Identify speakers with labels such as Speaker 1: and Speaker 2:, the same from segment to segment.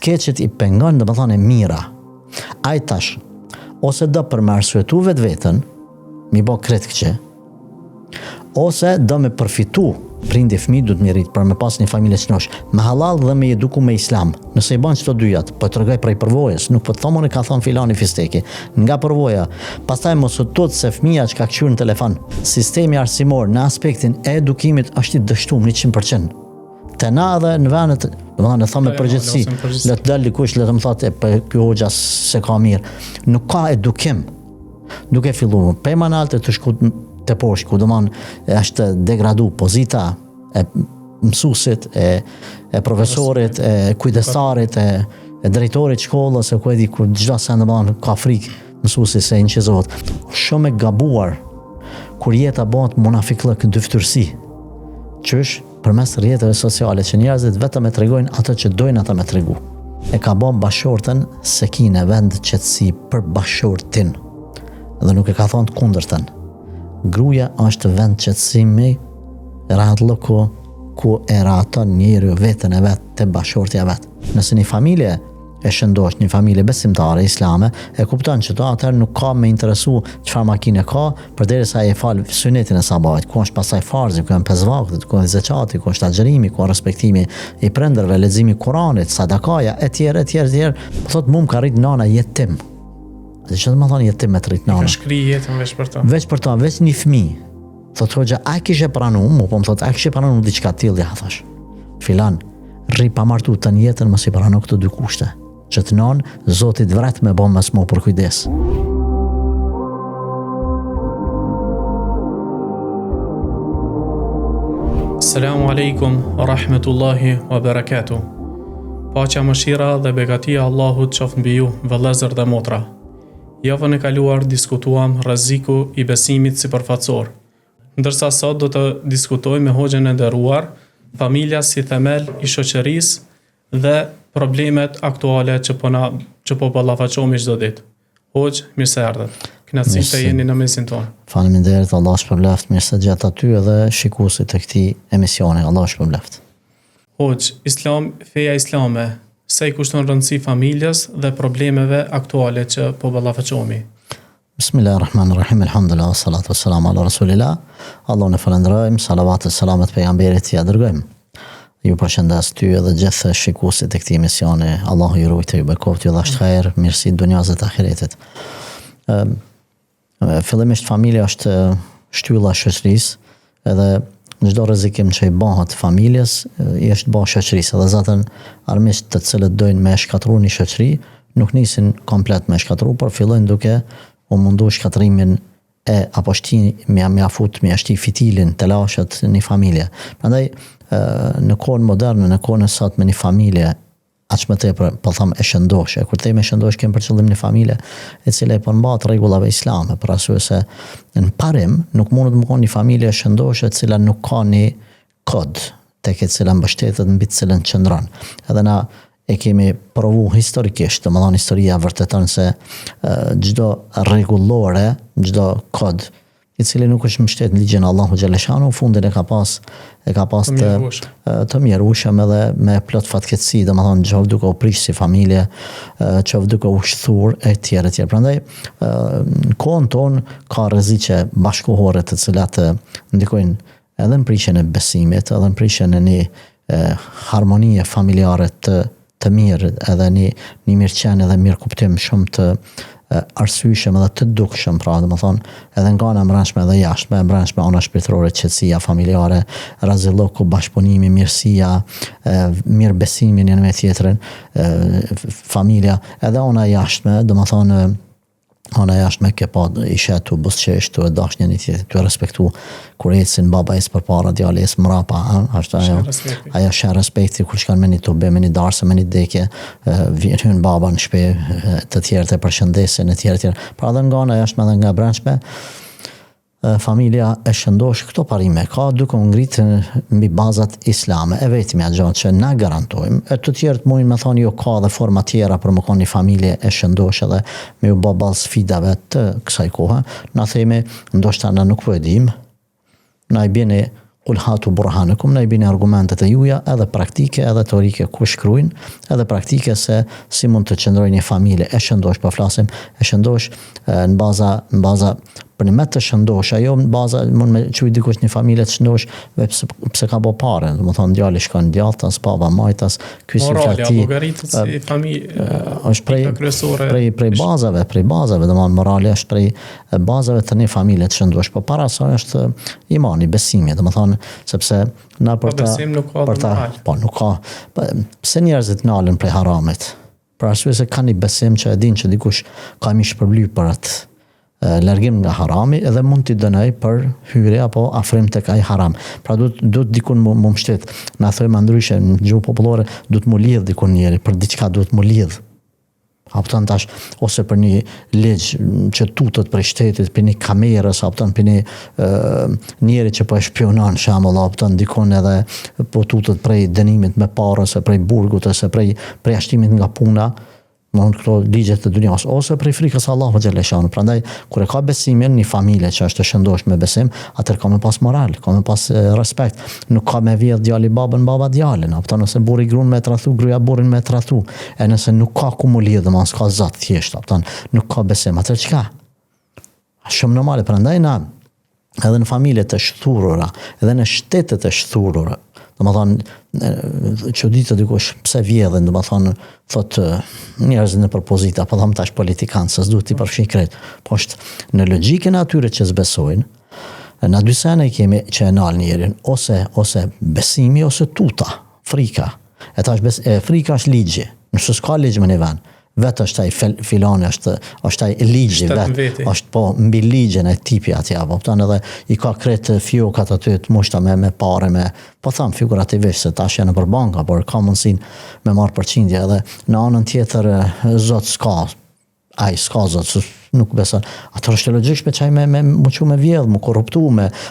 Speaker 1: të keqet i pengon domethënë mira. Ai tash ose do për me arsyetu vetveten, mi bë kret këqe, ose do me përfitu prindi fëmijë du të mirit për me pas një familje çnosh, me halal dhe me eduku me islam. Nëse i bën çto dyjat, po tregoj prej përvojës, nuk po thomoni ka thon filani fisteki, nga përvoja. Pastaj mos u tut se fëmia që ka kthyer në telefon, sistemi arsimor në aspektin e edukimit është i dështuar 100%. Te na edhe në vendet, domethënë thonë me përgjithësi, le të dal dikush le të më thotë ky hoxha se ka mirë. Nuk ka edukim. Duke filluar permanente të shku të poshtë, ku domethënë është degradu pozita e mësuesit, e profesorit, e kujdestarit, e drejtorit shkollës, e ku e di kur çdo sa domethënë ka frikë mësuesi se inqizohet. Shumë e gabuar kur jeta bëhet munafiklëk dyftërsi. Qysh përmes rrjeteve sociale që njerëzit vetëm e tregojnë atë që dojnë ata me tregu. E ka bën bashortën sekine vend qetësi për bashortin. Dhe nuk e ka thonë të kundërtën. Gruaja është vend qetësimi, rahatllëku ku e rahaton njeriu veten e vet te bashortja vet. Nëse një familje e shëndosh, një familje besimtare islame, e kupton që to atëherë nuk ka me interesu çfarë makine ka, përderisa e fal sunetin e sabahit, ku është pastaj farzi, ku janë 5 vakte, ku është zeqati, ku është agjërimi, ku është respektimi i prindërve, leximi i Kuranit, sadakaja, etj. Thotë mua ka rrit nana jetim. Dhe që të më thonë jetim me të rrit nana.
Speaker 2: Ka shkri jetën veç për ta.
Speaker 1: Veç për ta, veç një fëmijë. Thotë hoxha, a kishe pranu mu, po më thotë, a kishe pranu diçka tillë, ja thash. Filan, rri pa martu të në jetën mos i prano këto dy kushte. Që të non, Zotit vret me bom mas mo për kujdes.
Speaker 2: Selamu alaikum wa rahmetullahi wa barakatuh. Paqja, mëshira dhe begatia Allahut qoftë mbi ju, vëllezër dhe motra. Javën e kaluar diskutuam rreziku i besimit sipërfaqësor. Ndërsa sot do të diskutojmë me hoxhën e nderuar familja si themel i shoqërisë dhe problemet aktuale që po ballafaqohemi çdo ditë. Hoxh, mirë se erdhët. Kënaqësi të jeni në mesin tonë.
Speaker 1: Faleminderit, Allah shpërbleft, mirë se gjatë aty edhe shikuesit të këtij emisioni, Allah shpërbleft.
Speaker 2: Hoxh, feja islame, sa i kushton rëndësi familjes dhe problemeve aktuale që po ballafaqohemi?
Speaker 1: Bismillahirrahmanirrahim, alhamdulillah, salatu wassalamu ala rasulillah. Allahun e falenderojmë, salavat e selamet pejgamberit ja dërgojmë. Ju përshëndes ty edhe gjithë shikuesit e këtij emisioni. Allahu ju ruaj, ju bekoft, ju dhash khair, mirësi dunjas dhe ahiretit. Fillimisht familja është shtylla e shoqërisë, edhe çdo rrezikim që i bëhet familjes i është bërë shoqërisë, dhe zatën armiqt të cilët dojnë me shkatërru një shoqëri nuk nisin komplet me shkatërru, por fillojnë duke u mundu shkatërimin apo me ashti fitilin të lashët një familje. Prandaj në kohën moderne, në kohën e sot me një familje aq më tepër po them e shëndosh. Kur them e shëndosh kem për qëllim një familje e cila i përmbat rregullave islame, për arsye se në parim nuk mundet të mkon një familje e shëndosh e cila nuk ka një kod tek e cila mbështetet mbi të cilën qëndron. Edhe na e kemi provu historikisht, domethënë historia vërteton se çdo rregullore, çdo kod i cili nuk është mbështet në ligjin Allahu xhaleshanu, fundin e ka pas të mjerueshëm edhe me plot fatkeqësi, domethënë qoftë duke u prish si familje, qoftë duke u shthur etj. Prandaj në kohën tonë ka rreziqe bashkëkohore të cilat ndikojnë edhe në prishjen e besimit, edhe në prishjen e një harmonie familjare të mirë, edhe një mirëqenie dhe mirë kuptim shumë të arsyeshëm edhe të dukshëm, pra domethënë edhe nga ana brendshme edhe jashtme, brendshme ana shpirtërore, qetësia familjare, razilloku, bashkëpunimi, mirësia, mirëbesimi njëri me tjetrin, familja, edhe ana jashtme, domethënë ana jashtme ke pa ishe tu buzëqesh, tu e dash njëri tjetrin, tu e respektu kur ecin baba ec përpara, djali ec mrapa, është ajo është respekti kur shkon me një tube, me një darse, me një dekje, hyn baba në shtëpi, të tjerët e përshëndesin etj. Pra edhe nga ana jashtme edhe nga brendshme familja e shëndosh këto parime ka duke u ngritur mbi bazat islame, e vetmja gjë që na garantojmë. E të tjerët mundin me thonë jo, ka dhe forma tjera për më konë një familje e shëndosh edhe me u bë ballë sfidave të kësaj kohe. Na themi ndoshta na nuk po e dim, na i bjeni Kul hatu burhanakum, ne I bini argumentet e juja, edhe praktike, edhe teorike ku shkruajnë, edhe praktike se si mund të qëndrojë një familje e shëndosh, po flasim e shëndosh në baza për një të shëndosh, ajo në baza mund me quj dikush një familje të shëndosh pse ka bo pare, do të thonë djali shkon djaltas, baba majtas, ky si
Speaker 2: morali,
Speaker 1: flati
Speaker 2: llogaritet si familje
Speaker 1: është prej bazave, do të thonë morali është prej bazave të një familje të shëndosh, po para sa është imani, besimi, do të thonë sepse na për ta
Speaker 2: besim nuk ka moral.
Speaker 1: Po nuk ka. Pse njerëzit nalen prej haramit? Për arsye se kanë një besim që e din që dikush ka më shpërblyr për atë largim nga harami edhe mund t'i dënoj për hyrje apo afrim tek ai haram. Pra duhet dikun më mbështet. Na thojmë ndryshe në gjuhë popullore, duhet mu lidh dikun njeri, për diçka duhet mu lidh. Apëton tash, ose për një ligj që tutet për shtetit, për një kamerës, apëton për një njeri që po e shpionan, shembull, apëton dikon edhe po tutet prej dënimit me parë, ose prej burgut, ose prej ashtimit nga puna, më këto ligjet të dunjas, ose prej frikës Allahu xhaleshanu. Prandaj kur e ka besimin një familje që është e shëndosh me besim, atëherë ka me pas moral, ka me pas respekt. Nuk ka me vjedh djali babën, baba djalin, apo nëse burri gruan me tradhu, gruaja burrin me tradhu. E nëse nuk ka ku mu lidh, mos ka zot thjesht, apo nuk ka besim, atëherë çka? Shumë normale, prandaj na edhe në familje të shthurura, edhe në shtete të shthurura, domethënë çuditë dikush pse vjedhin, domethënë thotë njerëz në propozita, po them tash politikanë, se s'duhet t'i përfshin krejt, po është në logjikën e atyre që s'besojnë. Na dy sene kemi që e nal njerin, ose besimi ose tuta, frika. E tash frika është ligji, nëse s'ka ligj më në vend. Vetë është ai filani, është ai ligji vetë, është po mbi ligjin e tipi atje, apo edhe I ka kret fjokat aty të mushta me pare, po tham figurativisht se tash janë për banka, por ka mundësin me marrë përqindje, edhe në anën tjetër zot s'ka zot, nuk beson. Atë është logjikisht çaj me muçu me vjedh, me korruptu,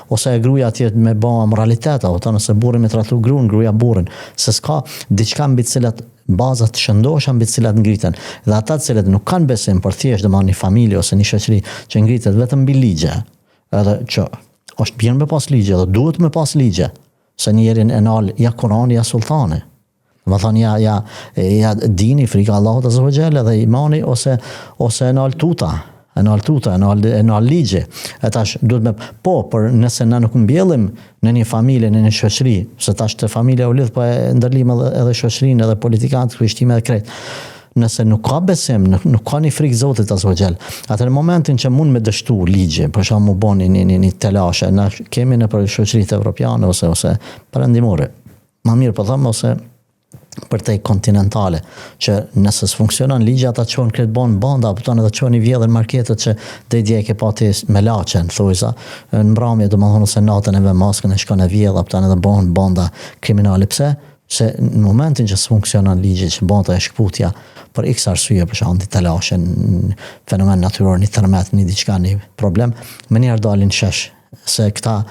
Speaker 1: ose e gruaja atje me bë moralitet, apo nëse burri me tratu gruan, gruaja burrin, se s'ka diçka mbi të cilat bazat shëndosha mbi të cilat ngriten. Dhe ata të cilët nuk kanë besim për thjesht domani një familje ose një shoqëri që ngritet vetëm mbi ligje, edhe që është bën me pas ligje dhe duhet me pas ligje, se njëri e nal ja Kurani ja sultani. Domethënë ja dini frika Allahut azza wa jalla dhe imani ose e nal tuta. E nal ligje. E tash duhet me por nëse na nuk mbjellim në një familje, në një shoqëri, se tash të familja u lidh po e ndërlim edhe shoqërinë edhe politikanët, krishtimë edhe krejt. Nëse nuk ka besim, nuk ka një frikë Zotit azza wa jall, atë në momentin që mund me dështu ligje, për shkak mu boni një telashe, na kemi në për shoqëritë evropiane ose perëndimore. Më mirë po them ose për te kontinentale, që nëse s'funksionon ligja, ata çon këtë banda, apo edhe çoni vjedhën marketet që te dje ke pati me laçen, thojza, në mbrëmje domethënë ose natën e vë maskën e shkon e vjedh, apo edhe banda kriminale. Pse? Se në momentin që s'funksionon ligji, që banda e shkputja për x arsye, për shkak të telashen, fenomen natyror, një tërmet, një diçka, një problem, më njëherë dalin shesh, se këta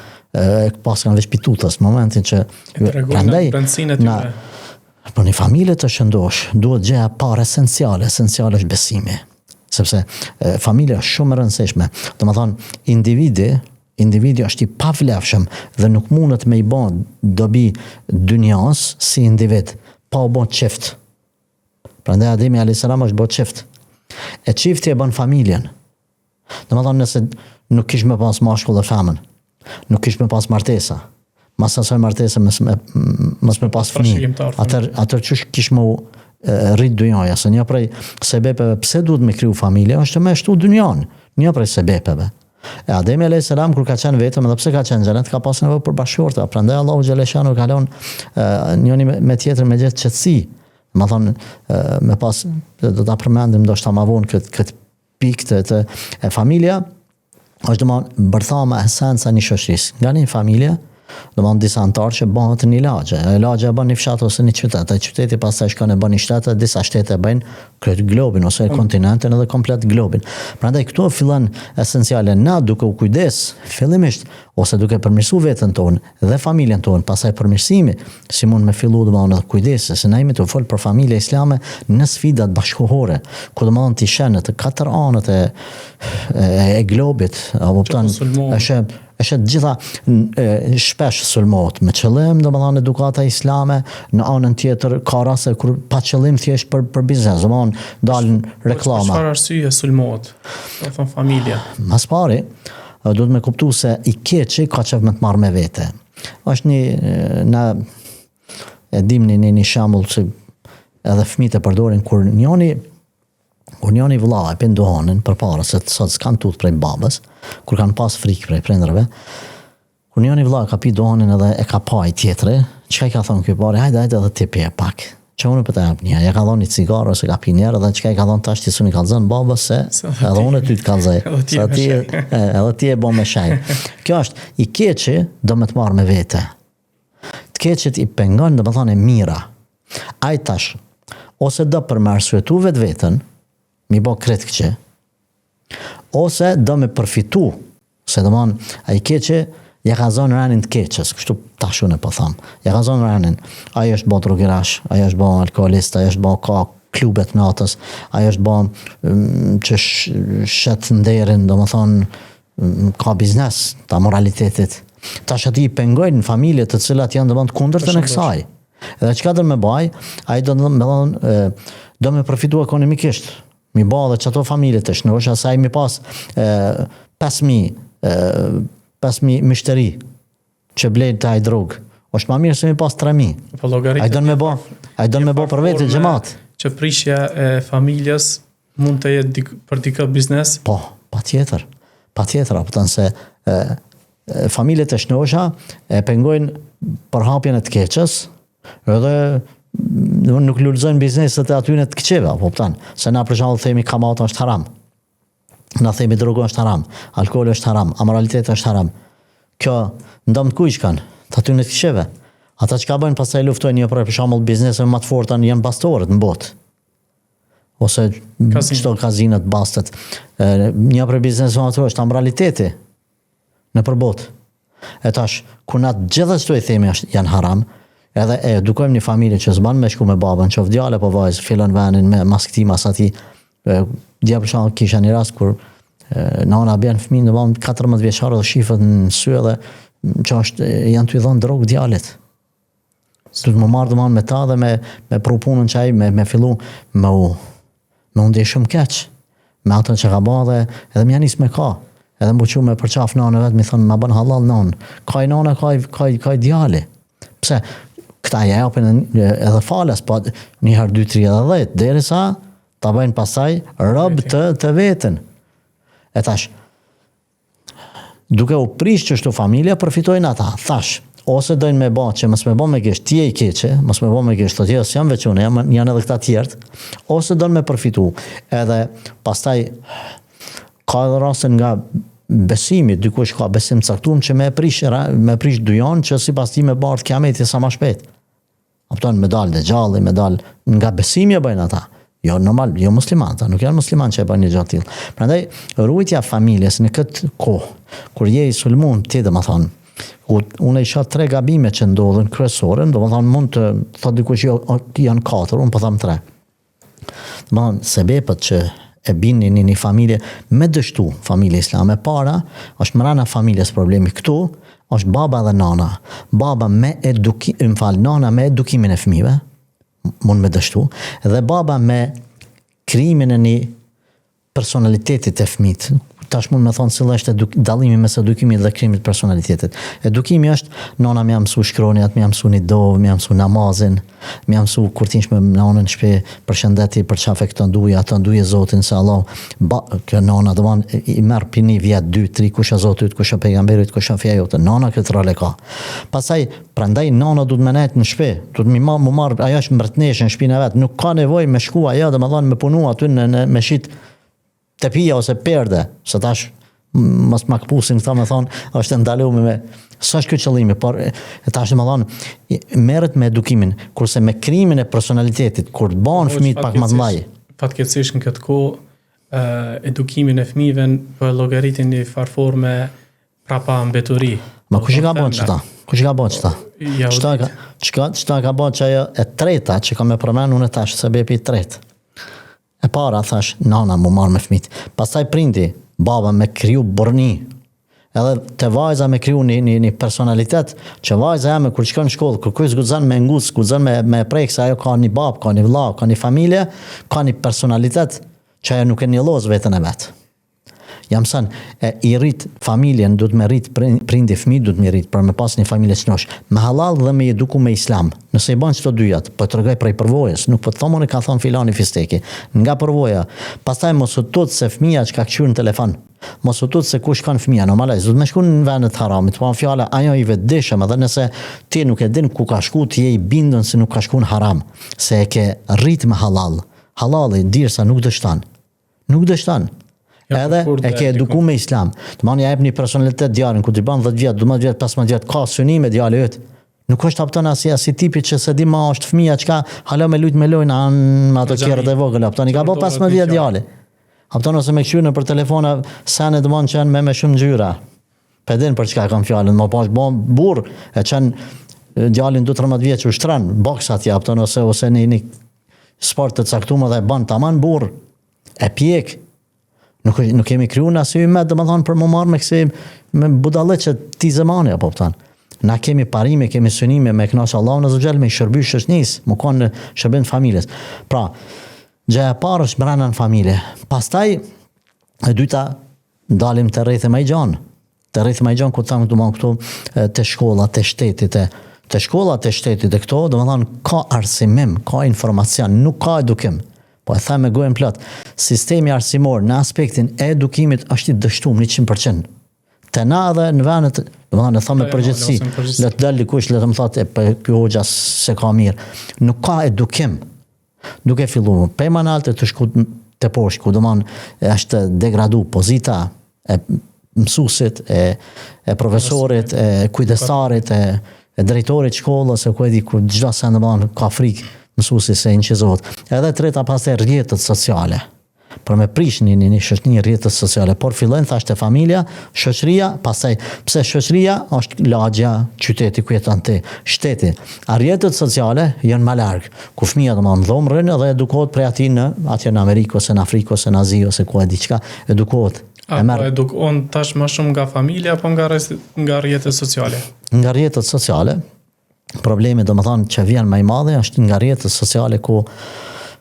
Speaker 1: pas kanë veç pitutës, në momentin që prandaj për një familje të shëndosh, duhet gjëja parë esenciale është besimi. Sepse familja është shumë e rëndësishme. Domethënë individi është I pavlefshëm dhe nuk mundet me I bën dobi dynjas si individ, pa u bën çift. Prandaj Ademi alayhis salam është bën çift. E çifti e bën familjen. Domethënë nëse nuk kish me pas mashkull dhe femën, nuk kish me pas martesa, mas asaj martese mos me pas fëmijë. Atëherë çush kish më rrit dynjaja, se një prej sebepeve pse duhet me kriju familje është me shtu dynjan, një prej sebepeve. E Ademi alayhis salam kur ka qenë vetëm, edhe pse ka qenë xhenet, ka pas nevojë për bashkëshorte, prandaj Allahu xhaleshanu ka lënë njëri me tjetrin me gjithë qetësi. Domethënë me pas do ta përmendim ndoshta më vonë këtë pikë të familja është domethënë bërthama esenca një shoqërisë. Nga një familje domethënë disa antarë që bëhet një lagje. Lagja e bën një fshat ose një qytet. Ai qyteti pastaj shkon e bën një shtet, disa shtete e bëjnë këtë globin ose kontinentin edhe komplet globin. Prandaj këtu fillon esenciale na duke u kujdes fillimisht ose duke përmirësuar veten tonë dhe familjen tonë, pastaj përmirësimi si mund me fillu domethënë kujdesi, se na jemi të fol për familje islame në sfidat bashkëkohore, ku domethënë ti shën të katër anët e globit, apo është është të gjitha shpesh sulmohet me qëllim, domethënë edukata islame, në anën tjetër ka raste kur pa qëllim thjesht për biznes, domethënë dalin reklama.
Speaker 2: Çfarë arsye sulmohet? Do thon familja.
Speaker 1: Mas pari, duhet me kuptu se i keqi ka qef me të marrë me vete. Është na e dimni një shembull që edhe fëmijët e përdorin kur njoni vëlla e pin duhanin përpara se sot s'kan tut prej babës, kur kanë pas frikë prej prindërve. Kur njoni vëlla ka pi duhanin edhe e ka pa i tjetri, çka i ka thonë ky pari, hajde edhe ti pi pak. Që unë për të jap një, ja ka dhënë një cigare ose ka pi një herë, dhe çka i ka dhënë tash ti suni kallzon babës se edhe unë ty të kallzoj. Sa ti edhe ti e bën me shaj. Kjo është i keqi do me të marrë me vete. Të keqit i pengon domethënë mira. Ai tash ose do për me arsyetu vetveten, mi bë kret këqe, ose do me përfitu, se domethënë ai keqi ja ka zonë ranin të keqës, kështu tash unë po them. Ja ka zonë ranin. Ai është bë drogerash, ai është bë alkoolist, ai është bë ka klubet natës, ai është bë që shet nderin, domethënë ka biznes, ta moralitetit. Tash aty i pengojnë familje të cilat janë domethënë kundërtën e kësaj. Edhe çka do me baj, ai do me përfitu ekonomikisht. Mi ba dhe çato familje të shnosh, asaj mi pas 5.000 mishteri që blejnë të ai drogë. Është më mirë se mi pas 3.000.
Speaker 2: Po llogaritë.
Speaker 1: Ai do me bë për vetë xhamat.
Speaker 2: Që prishja e familjes mund të jetë për dikë biznes?
Speaker 1: Po, patjetër. Apo se familjet e shnosha e pengojnë përhapjen e të keqës, edhe nuk lulëzojnë bizneset e atyne të këqeve, apo kupton? Se na për shembull themi kamata është haram. Na themi droga është haram, alkooli është haram, amoraliteti është haram. Kjo ndom të kujt kanë? Të atyne të këqeve. Ata çka bëjnë pastaj luftojnë për shembull biznese më të forta janë pastorët në botë. Ose çdo kazinat bastet. Një për biznesin ato është amoraliteti në përbot. E tash, kur na gjithë çdo i themi janë haram, edhe edukojmë një familje që s'ban me shku me babën, qof djale po vajzë, fillon venin me maskti mas ati. Dja për shkak kisha një rast kur nana bën fëmijë në 14 vjeçar dhe shifët në sy edhe që janë t'u dhënë drogë djalit. Du të më marrë domon me ta dhe me pru punën që ai me fillu me u ndje shumë keq. Me atën që ka ba dhe edhe më janis me ka. Edhe më buqu me përqaf nanë vetë, mi thonë, ma bën halal nanë. Ka i nana, ka i djali. Pse? Këta ja japin edhe falas, po njëherë 2, 3 edhe 10, derisa ta bëjnë pasaj rob të vetën. E tash, duke u prish që shtu familja, përfitojnë ata. Thash, ose dojnë me ba që mos me ba me gisht, ti e i keqe, mos me ba me gisht, të tjerës janë veçune, janë edhe këta tjertë, ose dojnë me përfitu. Edhe pastaj, ka edhe rastin nga besimi, dikush ka besim caktuar që me prish dujon që sipas tij me bardh kiameti sa më shpejt. Opton me dal dhe gjalli, me dal nga besimi e bëjnë ata. Jo normal, jo musliman, ata nuk janë musliman që e bëjnë një gjë të tillë. Prandaj ruajtja familjes në këtë kohë kur je i sulmuar ti domethënë, unë isha 3 gabime që ndodhin kryesore, domethënë mund të thotë dikush janë 4, unë po them 3. Domethënë sebepet që e bini një familje me dështu, familje islame. Para, është mrena familjes problemi këtu, është baba dhe nana. Baba me nana me edukimin e fëmijëve, mund me dështu, dhe baba me krijimin e një personalitetit e fëmijët. Tash mund me thonë cilla është dallimi mes edukimit dhe krijimit personalitetit. Edukimi është nana më mësu shkronjat, më mësu një dovë, më mësu namazin, më mësu kur tinsh me nanën në shtëpi, përshëndetje, për çfarë këto nduja, ato nduje Zotin se Allah, kjo nana domon i merr pini vjet 2, 3 kush është Zoti, kush është pejgamberi, kush është feja jote. Nana këtë rol e ka. Pastaj prandaj nana duhet më nejt në shtëpi, duhet më marr ajo është mbretnesh në shtëpinë vet, nuk ka nevojë me shku ajo domethënë me punu aty me shit tepia ose perde, se tash mos ma këpusin këta me thonë, është ndaluar me sa është ky qëllimi, por tash më thonë merret me edukimin, kurse me krijimin e personalitetit, kur të bëhen fëmijët pak më të mëdhenj.
Speaker 2: Fatkeqësisht në këtë kohë edukimin e fëmijëve për llogaritin në farforme prapa mbeturi.
Speaker 1: Ma kush i ka bën çta? Kush i ka bën çta? Çka ka bën çajo e treta që kam e përmend unë tash sebepi i tretë. E para thash nana më marr me fëmijët. Pastaj prindi, baba me kriju borni. Edhe te vajza me kriju një personalitet që vajza jame kur shkon në shkollë, kur kush guxon me nguc, guxon me prek se ajo ka një bab, ka një vëlla, ka një familje, ka një personalitet që ajo nuk e njollos veten e vet. Jam thënë, i rrit familjen, duhet me rrit prindi fëmijë, duhet me rrit për me pas një familje çnosh, me halal dhe me eduku me islam. Nëse i bën çto dyjat, po tregoj prej përvojës, nuk po të thomoni ka thon filani fisteki, nga përvoja. Pastaj mos u tut se fëmia që ka kthyer në telefon. Mos u tut se ku shkon fëmia, normalisht do të më shkon në vende të haramit, po fjala ajo i vetëdijshëm, edhe nëse ti nuk e din ku ka shku, ti je i bindën se nuk ka shkuar në haram, se e ke rrit me halal. Halali dirsa nuk dështon. Nuk dështon. Edhe e ke eduku me islam. Të mani ja jep një personalitet djalin, ku t'i ban 10 vjet, 12 vjet, 15 vjet, ka synime djali yt. Nuk është apton asi tipi që se di ma është fëmia çka hala me lut me lojnë me ato qerrët e vogël, apton i ka bë 15 vjet djali. Apton ose me kthyer për telefona sa ne domon që janë me shumë ngjyra. Pedin për çka kanë fjalën, më pas bën burr, e çan djalin 12-13 vjeç ushtran, boks atje apton ose në sport të caktuar dhe bën tamam burr. E pjek. Nuk kemi kriju në asy me, domethënë për më marrë me kësi me budallet që ti zemani, apo pëtan. Na kemi parime, kemi synime me knasë Allah në zëgjel me i shërby shëshnis, më konë në shërbin familjes. Pra, gjëja parë është mrena në familje. Pastaj, e dyta, dalim të rreth e majgjanë. Të rreth e majgjanë, ku të thamë të manë këto të shkolla, të shtetit, të shkolla, të shtetit e këto, domethënë ka arsimim, ka informacion, nuk ka edukim. Po e tha me gojën plot, sistemi arsimor në aspektin e edukimit është i dështuar 100%. Te na edhe në vendet, domethënë e them me përgjithësi, le të dalë dikush le të më thotë ky hoxha se ka mirë. Nuk ka edukim. Duke filluar pema në alte të shku te poshtë, ku domethënë është degradu pozita e mësuesit, e profesorit, e kujdestarit, e drejtorit shkollës, e ku e di ku çdo sa domethënë ka frikë mësuesi se inqizohet. Edhe treta pastaj rrjetet sociale. Për me prish një shoqëri rrjetet sociale, por fillojnë thashtë familja, shoqëria, pastaj pse shoqëria është lagja, qyteti ku jeton ti, shteti. A rrjetet sociale janë më larg, ku fëmia domethënë dhomrën edhe edukohet prej atij atje në Amerikë ose në Afrikë ose në Azi ose ku e di çka, edukohet.
Speaker 2: Apo edukon tash më shumë nga familja apo nga rrjetet sociale?
Speaker 1: Nga rrjetet sociale. Problemi domethënë që vjen më i madh është nga rrjetet sociale ku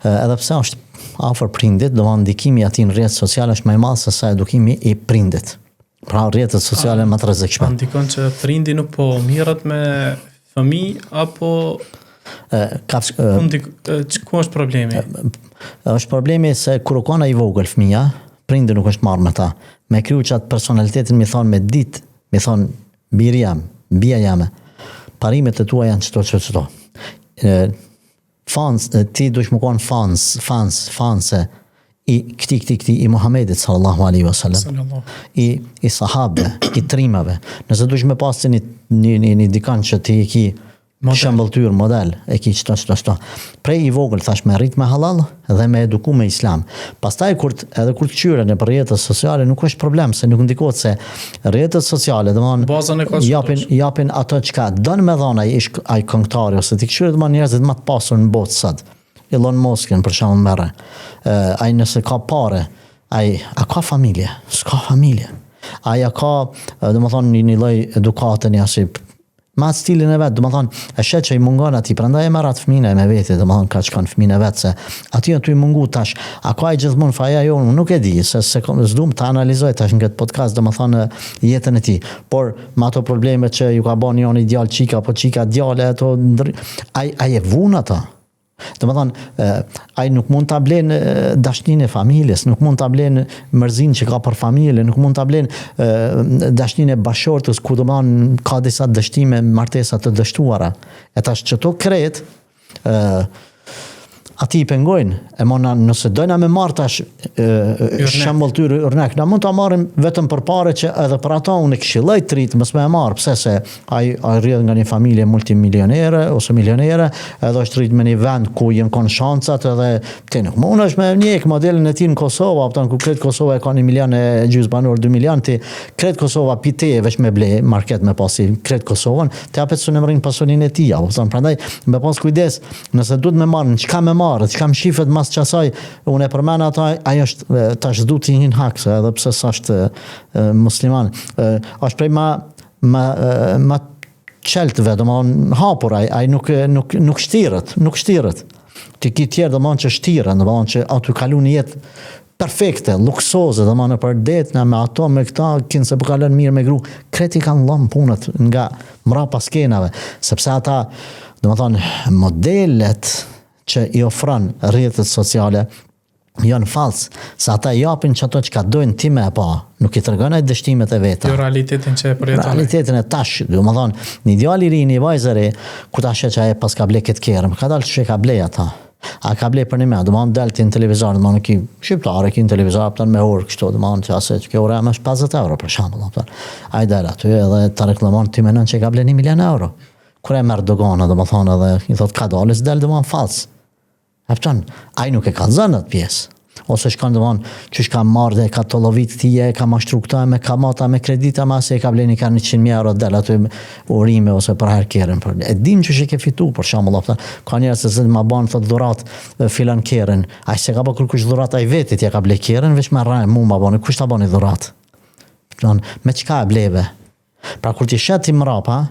Speaker 1: edhe pse është afër prindit, domethënë ndikimi aty në rrjetet sociale është më i madh se sa edukimi i prindit. Pra rrjetet sociale më të rrezikshme.
Speaker 2: Ndikon që prindi nuk po mirret me fëmijë apo ku është problemi?
Speaker 1: Është problemi se kur ka ai vogël fëmia, prindi nuk është marrë me ta. Me kriju çat personalitetin mi thon me ditë, mi thon biri jam, bia jame. Parimet e tua janë çto. Fans, ti dush më konë fanse i këti i Muhamedit sallallahu alaihi wasallam. I sahabe, i trimave. Nëse dush me pas një dikan që ti i ki shëmbëltyr model, e ki qëto. Prej i vogël thash me rrit me halal dhe me eduku me islam. Pastaj edhe kur të qyre në rrjetet sociale nuk është problem, se nuk ndikohet se rrjetet sociale japin ato çka don me dhona ai këngëtari ose ti qyre njerëzit më të pasur në botë sot. Elon Muskën për shembull merre. Ai nëse ka parë, a ka familje? S'ka familje. Ai ka domethënë një lloj edukate një asip ma stilin e vet, domethënë e shet që i mungon atij, prandaj e merr atë fëmijën me vete, domethënë ka çkan fëmijën e vet se aty i mungu tash. A ka ai gjithmonë faja jo, nuk e di, se s'dum ta analizoj tash në këtë podcast domethënë jetën e tij. Por me ato probleme që ju ka bën një djalë çika apo çika djalë ato ai e vun ata. Domethënë ai nuk mund ta blen dashninë e familjes, nuk mund ta blen mërzinë që ka për familje, nuk mund ta blen dashninë e bashortës ku domethënë ka disa dështime, martesa të dështuara. E tash çto kret ati i pengojnë, e mona nëse dojna me marrë tash shëmbëltyr ërnek, na mund ta marrim vetëm për pare që edhe për ata unë e këshilloj të rritë, mos më e marr, pse se ai rrjedh nga një familje multimilionere ose milionere, edhe është rrit me një vend ku janë kon shancat edhe ti nuk mundesh me njek modelin e tij në Kosovë, apo ku kret Kosova e ka 1 milion e gjys banor, 2 milion ti kret Kosova pite veç me ble market me pasi kret Kosovën, ti hapet sunëmrin pasurinë e tij, apo prandaj me pas kujdes, nëse duhet me marr, çka me marr varet, çka më shifet mas çasaj, unë e përmend ato, ai është tash du të hin hak, se edhe pse s'është musliman. Është prej ma çeltëve, domethënë hapur ai nuk shtirët. Ti ki tjerë domethënë që shtiren, domethënë që aty kalon një jetë perfekte, luksoze, domethënë për det me ato, me këta, kinë se po kalon mirë me gru, kreti kanë lënë punët nga mrapa skenave, sepse ata, domethënë modelet që i ofron rrjetet sociale janë falsë, se ata japin çato që dojnë ti me pa, nuk i tregojnë ai dështimet e veta.
Speaker 2: Jo realitetin që e përjeton.
Speaker 1: Realitetin e tash, domethënë, një djalë i ri, një vajzë e re, kur ta sheh që ai pas ka ble këtë kerëm, ka dalë që ka ble ata. A ka ble për një me, domethënë dalti në televizor, domethënë ki shqiptare, ki në televizor, apëtan me orë kështu, domethënë që asë që kjo ore më është 50 euro për shembull, apëtan. Ai dalë aty edhe ta reklamon ti menon që ka ble 1 milion euro. Kur e merr dogana, domethënë edhe i thot ka dalë, s'dal domethënë fals. Apëtan, ai nuk e ka zënë atë pjesë. Ose shkon domethënë që ka marrë dhe ka tollovit tije, ka mashtru këta me kamata me kredita ma se ka bleni ka 100.000 euro dal aty urime ose për herë kerën. E dim që ke fitu për shembull, ka njerëz se ma bën thot dhurat filan kerën. Ai se ka bë kërkush dhurat ai vetit ja ka ble kerën, veç me rran mua ma bën, kush ta bani dhurat. Don me çka e bleve. Pra kur ti shet ti mrapa,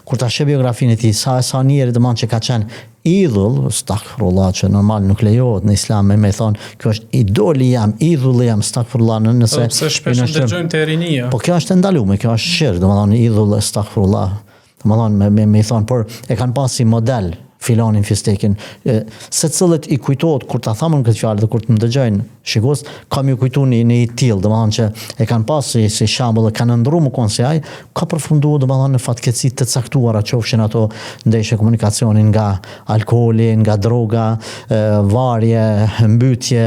Speaker 1: kur ta sheh biografinë e tij, sa njerëz domethënë që ka qenë idhull, stakfirullah, që normal nuk lejohet në islam me thonë, kjo është idoli jam, idhulli jam, stakfirullah, nëse...
Speaker 2: Pse shpesh ndërgjojmë të rinia.
Speaker 1: Po kjo është e ndalume, kjo është shirk, domethënë idhull, stakfirullah, domethënë me thonë, por e kanë pas si model filanin fistekin, se cilët i kujtohet kur ta thamën këtë fjalë dhe kur të më dëgjojnë shikues, kam ju kujtu një i tillë, domethënë që e kanë pas si shembull, kanë ndruar më kon se ai, ka përfunduar domethënë në fatkeqësi të caktuara, qofshin ato ndeshje komunikacioni nga alkooli, nga droga, varje, mbytje,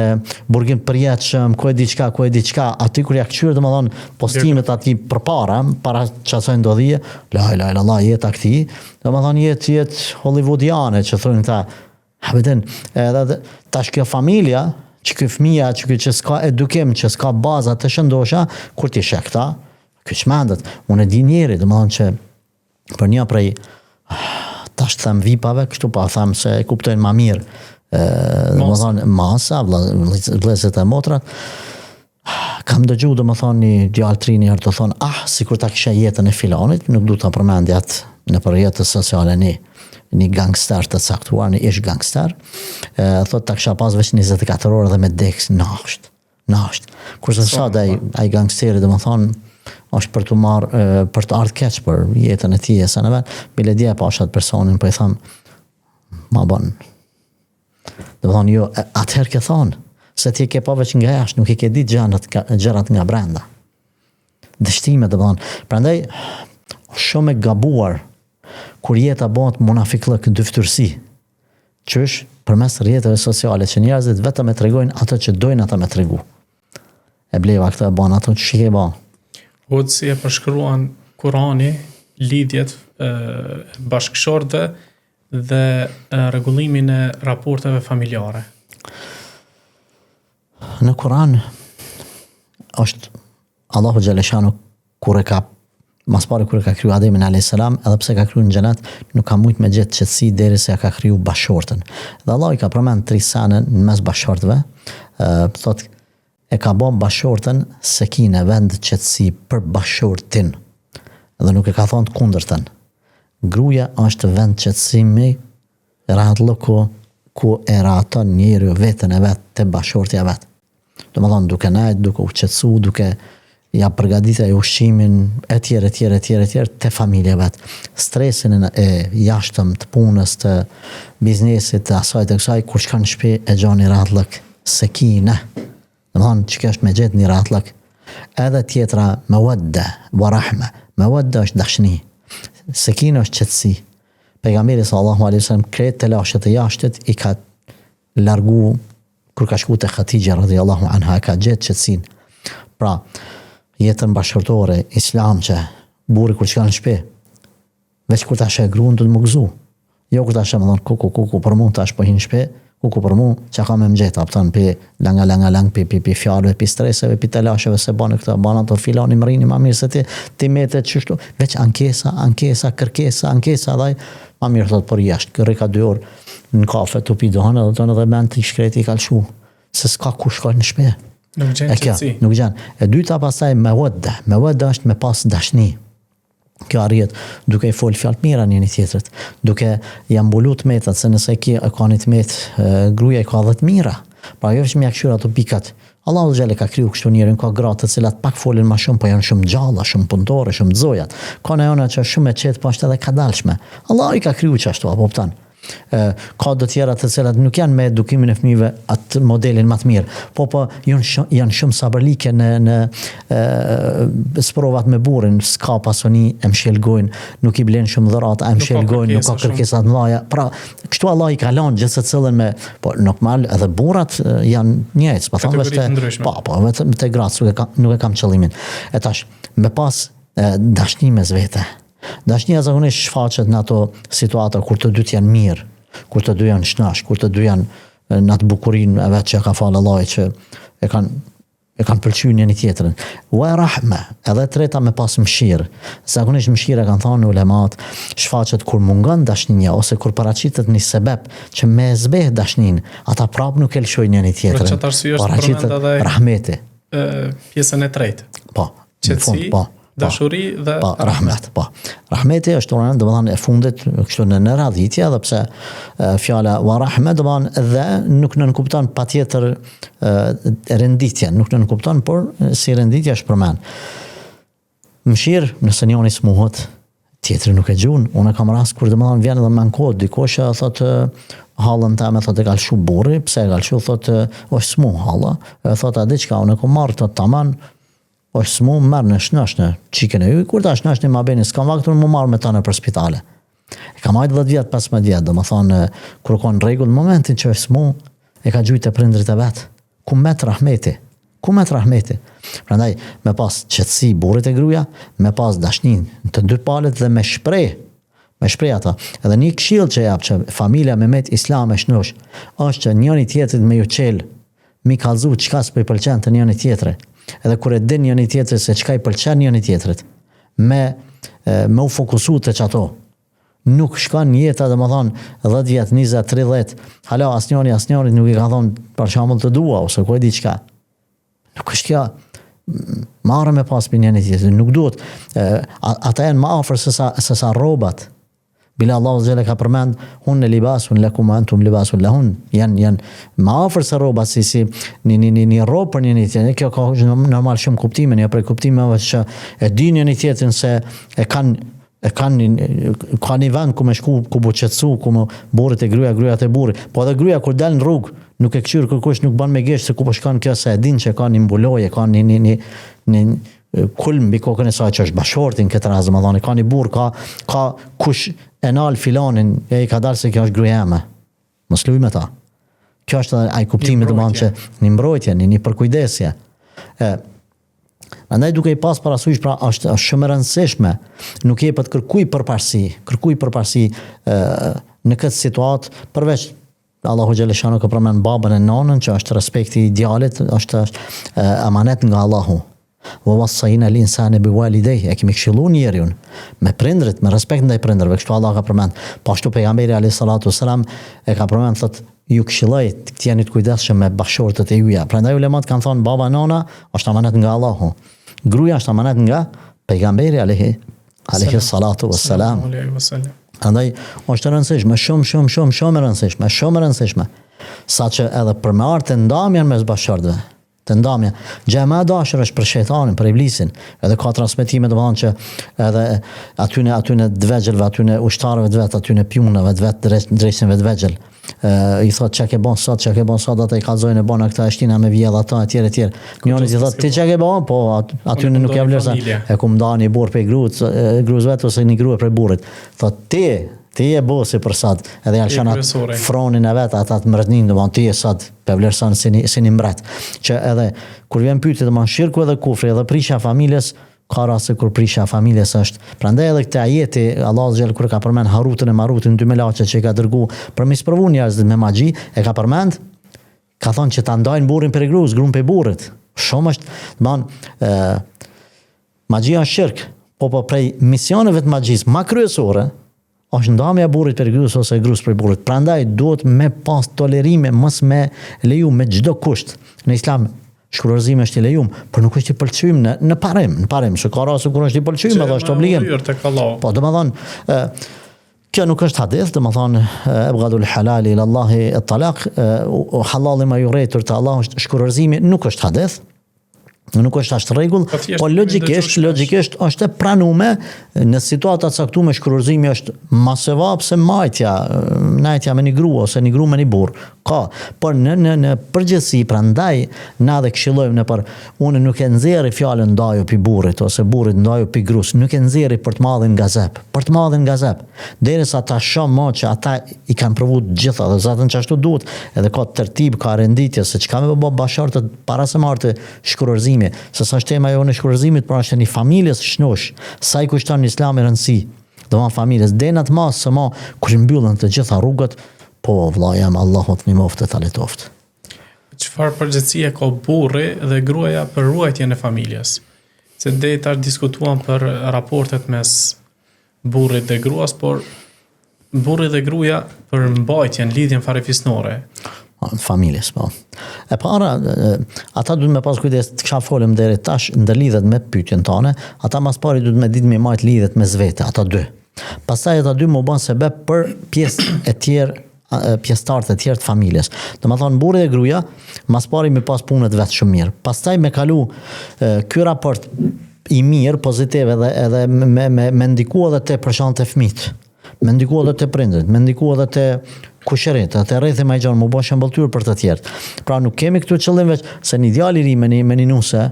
Speaker 1: burgim përjetshëm, ku e diçka, aty kur ja kthyer domethënë postimet aty para çasoj ndodhie, la ilaha illallah jeta këtij, domethënë jetë hollywoodiane që thonë ta, habeten, edhe tash kjo familja, që kjo fëmija, që s'ka edukim, që s'ka baza të shëndosha, kur ti sheh këta, kjo çmendet. Unë e di njëri, domethënë që për një prej tash them vipave, kështu pa them se e kuptojnë më mirë, domethënë masa, vëllezërit e motrat, kam dëgju domethënë një djalë trini herë të thonë, sikur ta kisha jetën e filanit, nuk du ta përmendi atë në rrjetet sociale një gangster të caktuar, një ish gangster, thot ta kisha pas veç 24 orë dhe me deks nasht. Kurse sa ai gangsteri domethënë është për të marrë për të ardhur keq për jetën e tij sa në vet, bile dia pa atë personin, po i tham ma bën. Domethënë jo atëherë ke thonë se ti ke pa veç nga jashtë, nuk i ke ditë gjërat nga brenda. Dështime domethënë. Prandaj shumë e gabuar kur jeta bëhet munafiklëk dyftërsi, qysh përmes rrjeteve sociale që njerëzit vetëm e tregojnë ato që dojnë ata me tregu. E bleva këtë e bën ato që shike bën.
Speaker 2: Si e përshkruan Kurani lidhjet bashkëshortëve dhe rregullimin e raporteve familjare.
Speaker 1: Në Kur'an është Allahu xhaleshanu kur e ka mas pari kur e ka kriju Ademin a.s. edhe pse ka kriju në xhenet, nuk ka mujt me gjetë qetësi derisa ka kriju bashortën. Dhe Allah i ka përmend 3 sene në mes bashortëve, thot e ka bën bashortën sekine, vend qetësi për bashortin. Dhe nuk e ka thonë të kundërtën. Gruaja është vend qetësimi, rahatllëku ku e rahaton njeriu veten e vet te bashortja vet. Domethënë duke najt, duke u qetësu, duke ja përgatitur ushqimin etj te familja vet. Stresin e jashtëm të punës, të biznesit, të asaj të kësaj, kur shkon në shtëpi e gjoni rahatllëk, sekine. Domethënë që kjo është me gjetë një rahatllëk. Edhe tjetra mawadda wa rahma. Mawadda është dashni. Sekine është qetësi. Pejgamberi sallallahu alaihi wasallam kretë të lashët e jashtit i ka largu kur ka shku te Khatija radhiyallahu anha, ka gjetë qetësinë. Pra, jetën bashkërtore, islam që burri kur shkon në shtëpi, veç kur ta sheh gruan do të më gëzu. Jo kur ta sheh më thon kuku për mund tash po hin në shtëpi, ku për mu që ka me mëgjeta, pëtën lang, pi fjalëve, pi streseve, pi telasheve, se banë këta, banë ato filani më rini ma mirë se ti metet qështu, veç ankesa, kërkesa, dhaj, ma mirë thot për jashtë, kërri ka 2 orë në kafe të pi dohane, dhe tonë edhe mend të i shkreti i kalshu, se s'ka ku shkoj në shpe.
Speaker 2: Nuk gjenë qëtësi.
Speaker 1: Nuk gjenë. E dyta pasaj me wadda është me pas dashni. Kjo arrijet duke i folë fjalë mira njëri tjetrit, duke i ambulut metat, se nëse e ka një të metë, gruaja i ka 10 mira. Pra jo që mi akëshyra ato pikat. Allahu xhelle ka kriju kështu njerën, ka gratë të cilat pak folin ma shumë, po janë shumë gjalla, shumë punëtore, shumë zojat. Ka në jona që shumë e qetë, po është edhe kadalshme. Allahu i ka kriju qashtu, apo pëtan. Ka do tjera të cilat nuk janë me edukimin e fëmijëve atë modelin më të mirë, po janë shumë sabërlike në sprovat me burrin, s'ka pasoni, e mshelgojnë, nuk i blen shumë dhurata, e mshelgojnë, nuk ka kërkesa të mëdha. Pra, kështu Allah i ka lënë gjithë secilën me, po normal edhe burrat janë njëjtë, pa thonë vetë, po vetëm te gratë nuk e kam qëllimin. E tash, me pas dashni mes vete. Dashnia zakonisht shfaqet në ato situata kur të dy janë mirë, kur të dy janë shnash, kur të dy janë në atë bukurinë e vetë që ka falë Allahi që e kanë pëlqyer njëri tjetrin. Wa rahma, edhe treta me pas mëshirë. Zakonisht mëshira kanë thënë ulemat, shfaqet kur mungon dashnia ose kur paraqitet një sebeb që me zbeh dashnin, ata prapë nuk e lëshojnë njëri tjetrin.
Speaker 2: Për çfarë arsye është përmend edhe
Speaker 1: rahmeti.
Speaker 2: Pjesën e tretë.
Speaker 1: Po.
Speaker 2: Qetësi, dashuri dhe
Speaker 1: rahmet. Po. Rahmeti është orën, domethënë e fundit kështu në radhitje, edhe pse fjala wa rahmet domethënë dhe nuk nënkupton patjetër renditjen, nuk nënkupton, por si renditja është përmend. Mëshirë, nëse njëri smuhet, tjetri nuk e gjun. Unë kam rast kur domethënë vjen edhe me kod dikush thotë hallën tëme, thotë e kalshu burri, pse e kalshu, thotë është smuh halla, thotë a diçka, unë kam marrë thotë tamam, është smu merë në shnashnë qikën e ju, kur ta shnashnë ma beni, s'kam vaktur më marrë me ta në për spitale. E kam ajtë 10 vjetë, 15 vjetë, dhe më thonë, kur ka në regull, në momentin që është smu, e ka gjujtë e prindrit e vetë. Ku met rahmeti? Prandaj, me pas qëtësi burit e gruja, me pas dashnin të dy palet dhe me shprej ata. Edhe një këshill që jap që familja me met islam e shnosh, është që njëri tjetrit me ju qelë, mi kallzu çka s'po i pëlqen të njëri tjetri. Edhe kur e din njëri tjetrit se çka i pëlqen njëri tjetrit, me u fokusu të çato. Nuk shkon jeta, domethënë 10 vjet, 20, 30, hala asnjëri nuk i ka thonë për shembull të dua ose ku e di çka. Nuk është kjo. Marrë me pas për njëri tjetrit, nuk duhet ata janë më afër se sa rrobat. Bila Allahu xhela ka përmend hun libasun lakum wa antum libasun lahun, janë më afër se rroba si një rrobë për një tjetër. Kjo ka normal shumë kuptime, jo për kuptimeve që e dinë një tjetrin se ka një vend ku me shku, ku bu qetësu, ku më burrit e gruaja te burri. Po edhe gruaja kur dal në rrugë, nuk e këshyr kërkush, nuk ban me gesh se ku po shkon kjo, se e din që ka një mbuloje, ka një kulm mbi kokën e saj që është bashortin këtë rast, domethënë ka një burr, ka kush e nal filanin, e i ka dalë se kjo është gruaja ime. Mos luj me ta. Kjo është ai kuptimi domethënë që një mbrojtje, një përkujdesje. Andaj duke i pas parasysh, pra është shumë e rëndësishme, nuk jepet kërkuj përparësi në këtë situatë, përveç Allahu xhaleshano ka përmend babën e nanën, që është respekti i djalit, është amanet nga Allahu. Wa wassayna al-insana biwalidayhi, e kemi këshilluar njeriun me prindrit, me respekt ndaj prindërve, kështu Allah ka përmend. Po ashtu pejgamberi alayhis salatu wasalam e ka përmend, thotë ju këshilloj të jeni të kujdesshëm me bashortët e juaja. Prandaj ulemat kanë thonë baba nana është amanet nga Allahu. Gruaja është amanet nga pejgamberi alayhis salatu wasalam. Andaj është rëndësishme, shumë e rëndësishme. Saqë edhe për me artë të ndamjen mes bashortëve. Të ndamja. Gjema dashur është për shejtanin, për iblisin. Edhe ka transmetime domethënë që edhe atyne dvegjëlve, atyne ushtarëve të vet, atyne pjunave të vet, drejtësinve të vegjël. I thotë çka ke bën sot, ata i kallzojnë e bën këta shtina me vjedh ata etj. Njëri i thotë ti çka ke bën, po atyne nuk ja vlerësa. E ku mdani burr pe gruas vet ose një grua për burrit. Thotë ti e bosi për sad, edhe janë shanat fronin e vetë, ata të mretnin, domethënë ti e sad për vlerësan si një mbret. Që edhe, kur vjen pyetje domethënë shirku edhe kufri, edhe prishja familjes, ka raste kur prishja familjes është. Prandaj edhe këtë ajeti Allahu xhel kur ka përmend Harutën e Marutin, dy melaçe që i ka dërguar për mi sprovu njerëzit me magji, e ka përmend, ka thonë që ta ndajnë burrin për gruas, gruan për burrit. Shumë është, magjia është shirk, po prej misioneve të magjisë më kryesore është ndamja e burrit për gruas ose gruas për burrit. Prandaj duhet me pas tolerime, mos me leju me çdo kusht. Në Islam shkurorzimi është i lejuar, por nuk është i pëlqyem në parim, se ka raste kur është i pëlqyem edhe është obligim. Po domethënë kjo nuk është hadith, domethënë abghadul halal ila Allah at-talaq, halal ma yuritur te Allah është shkurorzimi, nuk është hadith. Nuk është ashtë rregull, po logjikisht është e pranuar në situata të caktuara shkurorzimi është më sevap se najtja me një grua ose një grua me një burr. Ka, por në përgjithësi prandaj na dhe këshillojmë unë nuk e nxjerr fjalën ndaju pi burrit ose burrit ndaju pi gruas, nuk e nxjerr për të marrën gazep. Derisa ta shoh më që ata i kanë provuar të gjitha dhe zatën çashtu duhet, edhe ka tertib, ka renditje se çka me bë bashartët para se marrë shkurorzimi, se sa është tema jonë e shkurorzimit, por është një familjes shnosh, sa i kushton Islami rëndësi. Domethënë familjes denat më së më kur mbyllën të gjitha rrugët, po vëlla jam Allahu të miftë të letoft.
Speaker 2: Çfarë përgjegjësie ka burri dhe gruaja për ruajtjen e familjes? Se deri tash diskutuam për raportet mes burrit dhe gruas, por burri dhe gruaja për mbajtjen, lidhjen farefisnore.
Speaker 1: Familjes, po. E para, ata duhet me pas kujdes të kisha folëm deri tash ndërlidhet me pyetjen tonë, ata mas pari duhet me ditë me majt lidhet mes vete, ata dy. Pastaj ata dy më bën sebeb për pjesë e tjerë, pjesëtarët e tjerë të familjes. Domethënë burri dhe gruaja mas pari me pas punët vetë shumë mirë. Pastaj me kalu ky raport i mirë, pozitiv edhe me ndikua edhe te përshant e fëmijët. Me ndikua edhe te prindërit, me ndikua edhe te kushërit, te rrethi më i gjatë, më bën shembulltyr për të tjerë. Pra nuk kemi këtu qëllim veç se një djalë i ri me një nuse,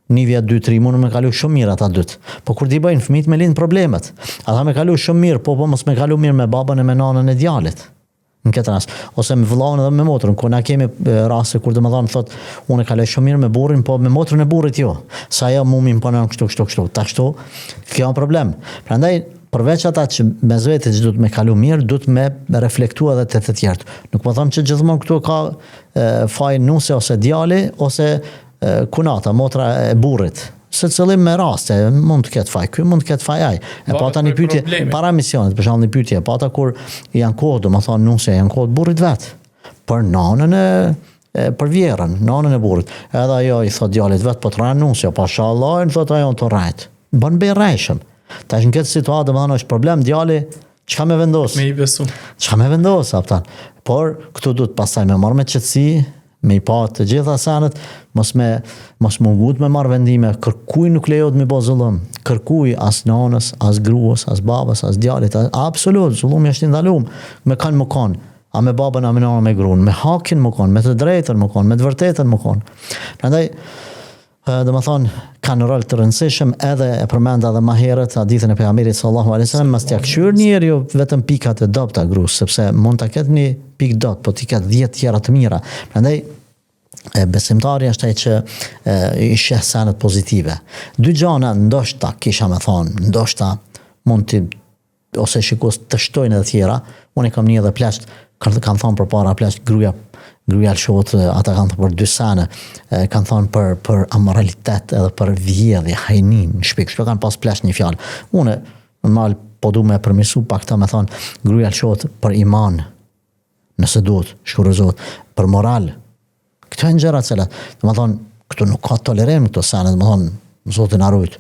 Speaker 1: një vjet 2-3 mund me kalu shumë mirë ata dyt. Po kur ti bëjnë fëmijët me lind problemet. Ata me kalu shumë mirë, po mos me kalu mirë me babën e me nanën e djalit. Në këtë rast, ose me vëllain edhe me motrën, ku na kemi raste kur domethënë thot unë kaloj shumë mirë me burrin, po me motrën e burrit jo. Sa ajo mumin punon kështu. Kështu, kjo është problem. Prandaj përveç ata që me vetë që duhet me kalu mirë, duhet me reflektua edhe të tjerët. Nuk po them që gjithmonë këtu ka faj nuse ose djali ose kunata, motra e burrit. Se cëllim me raste, mund të ketë faj ky, mund të ketë faj ai. E pa ata një pyetje para misionit, për shembull një pyetje, pa ata kur janë kohë, domethënë nuse, janë kohë burrit vet. Për nanën për vjerën, nanën e burrit. Edhe ajo i thot djalit vet, po të rran nuse, pashallah, i thot ajo të rrajt. Bën berrejshëm. Tash në këtë situatë domethënë është problem djali, çka më vendos?
Speaker 2: Me i besu.
Speaker 1: Çka më vendos ata? Por këtu duhet pastaj me marr me qetësi, me i pa të gjitha sanët, mos mungut me marrë vendime, kërkuj nuk lejohet me bë zullum, kërkuj as nanës, as gruas, as babës, as djalit, absolut, zullumi është i ndaluar, me kanë më kanë, a me babën, a me nanën, me gruan, me hakin më kanë, me të drejtën më kanë, me të vërtetën më kanë. Prandaj, domethënë kanë rol të rëndësishëm, edhe e përmenda edhe më herët hadithin e pejgamberit sallallahu alaihi wasallam, mos t'ia kshir njeriu vetëm pikat e dobta gruas, sepse mund ta ketë një pikë dot, po ti ka 10 tjera të mira. Prandaj besimtari është ai që i sheh sanët pozitive. Dy gjëra ndoshta kisha më thonë, ndoshta mund të ose shikos të shtojnë edhe tjera. Unë kam një edhe plast, kanë thonë përpara plast gruaja shoqët, ata kanë thënë për dy sane, kanë thonë për amoralitet edhe për vjedhje, hajnin, shpik, shpik kanë pas plast një fjalë. Unë normal po du me përmirësu pak ta me thonë gruaja shoqët për iman, nëse duhet, shkurozohet, për moral. Këto janë gjëra të cilat, domethënë, këtu nuk ka tolerim këto sene, domethënë, Zoti na ruaj.